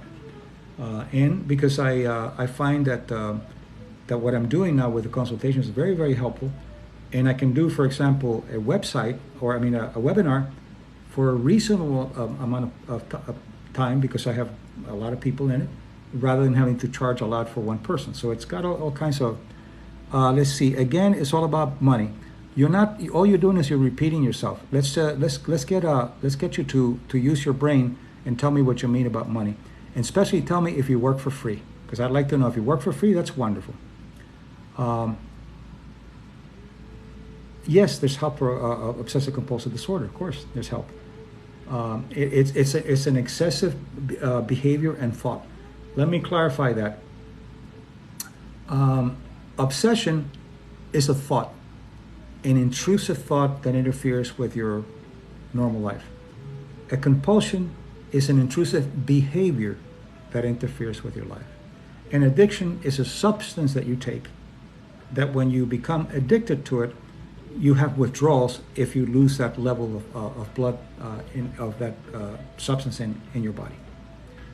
And because I find that what I'm doing now with the consultations is very, very helpful. And I can do, for example, a website, or a webinar for a reasonable amount of time, because I have a lot of people in it, rather than having to charge a lot for one person. So it's got all kinds of, let's see, again, it's all about money. You're not, all you're doing is you're repeating yourself. Let's get you to use your brain and tell me what you mean about money. And especially tell me if you work for free, because I'd like to know if you work for free. That's wonderful. Yes, there's help for obsessive compulsive disorder. Of course, there's help. It's an excessive behavior and thought. Let me clarify that. Obsession is a thought, an intrusive thought that interferes with your normal life. A compulsion is an intrusive behavior that interferes with your life. An addiction is a substance that you take that when you become addicted to it, you have withdrawals if you lose that level of blood of that substance in your body.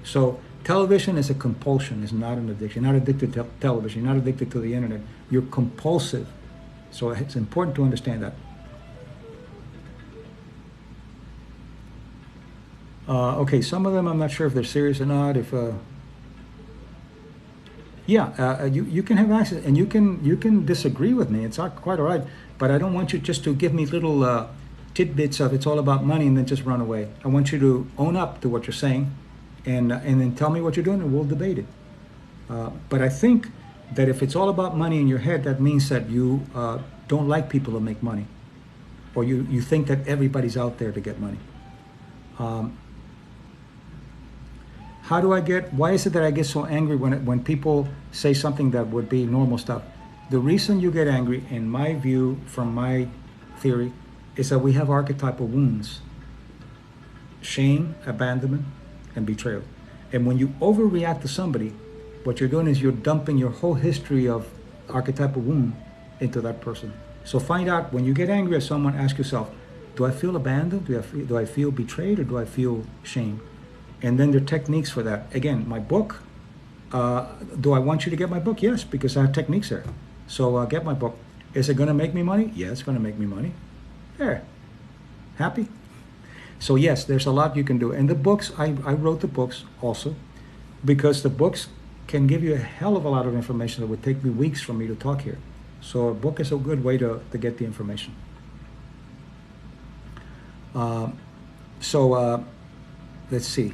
So television is a compulsion, is not an addiction. You're not addicted to television, you're not addicted to the internet. You're compulsive. So it's important to understand that. Okay, some of them I'm not sure if they're serious or not. If you can have access, and you can disagree with me. It's not quite all right, but I don't want you just to give me little tidbits of it's all about money and then just run away. I want you to own up to what you're saying, and then tell me what you're doing, and we'll debate it. But I think that if it's all about money in your head, that means that you don't like people to make money, or you think that everybody's out there to get money. Why is it that I get so angry when people say something that would be normal stuff? The reason you get angry, in my view, from my theory, is that we have archetypal wounds: shame, abandonment, and betrayal. And when you overreact to somebody, what you're doing is you're dumping your whole history of archetypal wound into that person. So find out, when you get angry at someone, ask yourself, do I feel abandoned? Do I feel betrayed? Or do I feel shame? And then there are techniques for that. Again, my book, do I want you to get my book? Yes, because I have techniques there. So get my book. Is it going to make me money? Yeah, it's going to make me money. There. Happy? So yes, there's a lot you can do. And the books, I wrote the books also because the books can give you a hell of a lot of information that would take me weeks for me to talk here. So a book is a good way to get the information. Let's see.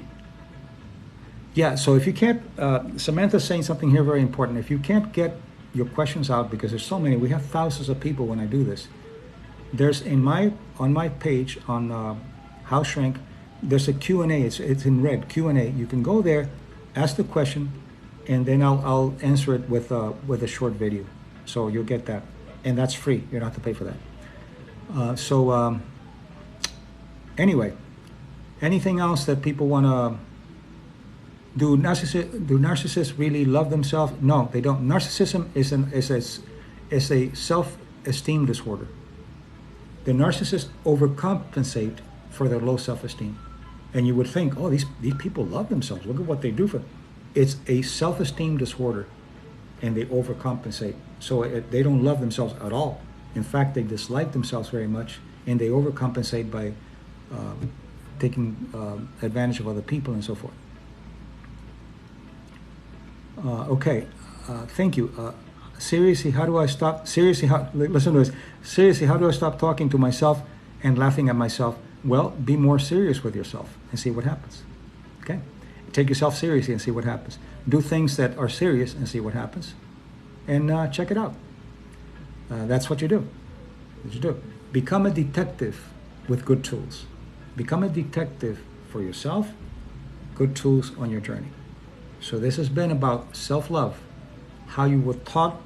Yeah, so if you can't, Samantha's saying something here very important. If you can't get your questions out, because there's so many, we have thousands of people when I do this. There's on my page on How Shrink, there's a Q&A. It's in red, Q&A. You can go there, ask the question, and then I'll answer it with a short video. So you'll get that, and that's free. You don't have to pay for that. Anyway, anything else that people want to do? Do narcissists really love themselves? No, they don't. Narcissism is a self-esteem disorder. The narcissists overcompensate for their low self-esteem. And you would think, oh, these people love themselves. Look at what they do for them. It's a self-esteem disorder, and they overcompensate. So they don't love themselves at all. In fact, they dislike themselves very much, and they overcompensate by taking advantage of other people and so forth. Thank you. Seriously, how do I stop? Listen to this. Seriously, how do I stop talking to myself and laughing at myself? Well, be more serious with yourself and see what happens. Okay? Take yourself seriously and see what happens. Do things that are serious and see what happens. And check it out. That's what you do. What you do. Become a detective with good tools. Become a detective for yourself. Good tools on your journey. So this has been about self-love. How you were taught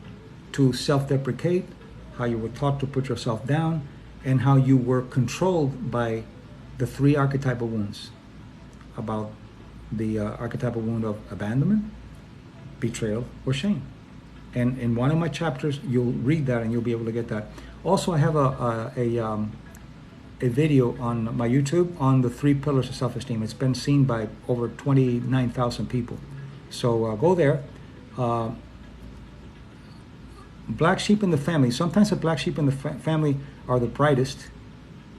to self-deprecate, how you were taught to put yourself down, and how you were controlled by the three archetypal wounds. About the archetypal wound of abandonment, betrayal, or shame. And in one of my chapters, you'll read that and you'll be able to get that. Also, I have a video on my YouTube on the 3 pillars of self-esteem. It's been seen by over 29,000 people. So go there. Black sheep in the family. Sometimes the black sheep in the family are the brightest,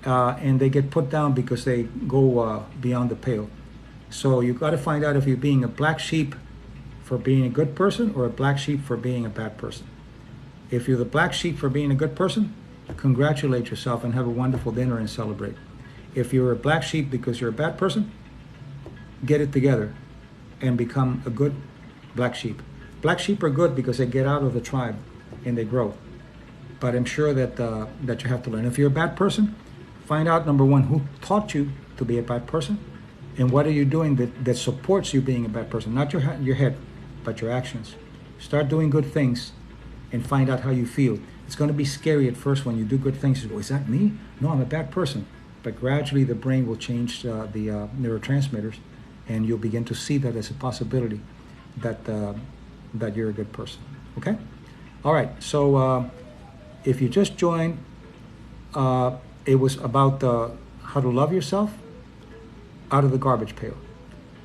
and they get put down because they go beyond the pale. So you got to find out if you're being a black sheep for being a good person or a black sheep for being a bad person. If you're the black sheep for being a good person, congratulate yourself and have a wonderful dinner and celebrate. If you're a black sheep because you're a bad person, get it together and become a good black sheep. Black sheep are good because they get out of the tribe and they grow. But I'm sure that that you have to learn. If you're a bad person, find out, number one, who taught you to be a bad person, and what are you doing that supports you being a bad person? Not your head, but your actions. Start doing good things and find out how you feel. It's going to be scary at first when you do good things. You go, is that me? No, I'm a bad person. But gradually the brain will change the neurotransmitters, and you'll begin to see that as a possibility that that you're a good person. Okay? All right. So if you just joined, it was about how to love yourself out of the garbage pail.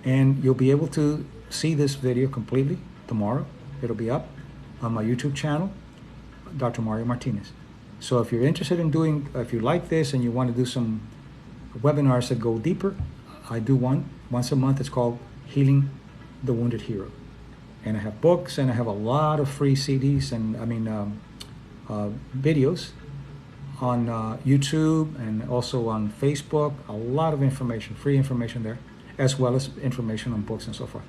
And you'll be able to see this video completely tomorrow. It'll be up on my YouTube channel, Dr. Mario Martinez. So if you're interested in doing, if you like this and you want to do some webinars that go deeper, I do one once a month. It's called Healing the Wounded Hero. And I have books, and I have a lot of free CDs and videos on YouTube and also on Facebook. A lot of information, free information there. as well as information on books and so forth.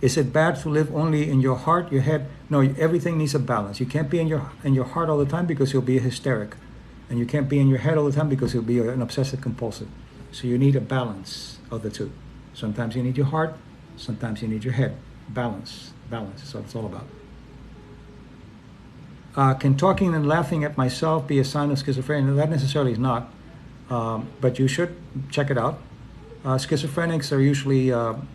Is it bad to live only in your heart, your head? No, everything needs a balance. You can't be in your heart all the time because you'll be a hysteric. And you can't be in your head all the time because you'll be an obsessive compulsive. So you need a balance of the two. Sometimes you need your heart, sometimes you need your head. Balance, balance is what it's all about. Can talking and laughing at myself be a sign of schizophrenia? That necessarily is not, but you should check it out. Schizophrenics are usually,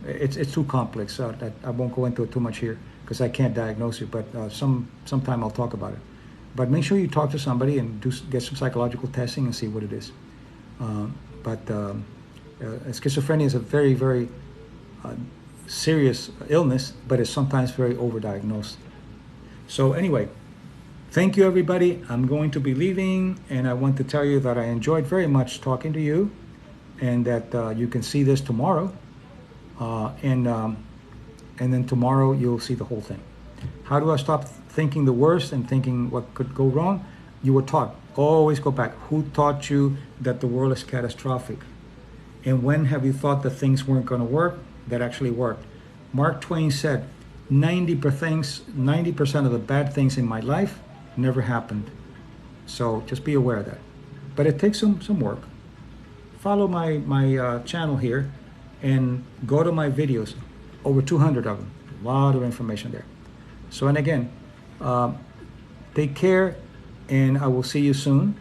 it's too complex. That I won't go into it too much here because I can't diagnose it, but sometime I'll talk about it. But make sure you talk to somebody and get some psychological testing and see what it is. Schizophrenia is a very, very serious illness, but it's sometimes very overdiagnosed. So anyway, thank you, everybody. I'm going to be leaving, and I want to tell you that I enjoyed very much talking to you, and that you can see this tomorrow, and then tomorrow you'll see the whole thing. How do I stop thinking the worst and thinking what could go wrong? You were taught. Always go back. Who taught you that the world is catastrophic? And when have you thought that things weren't going to work that actually worked? Mark Twain said, 90% of the bad things in my life never happened. So just be aware of that. But it takes some work. Follow my channel here and go to my videos. Over 200 of them. A lot of information there. So, and again, take care, and I will see you soon.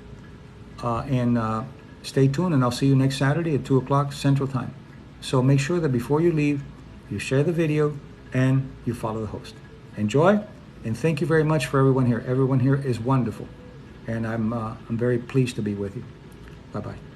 Stay tuned, and I'll see you next Saturday at 2 o'clock Central Time. So make sure that before you leave, you share the video and you follow the host. Enjoy, and thank you very much for everyone here. Everyone here is wonderful, and I'm very pleased to be with you. Bye-bye.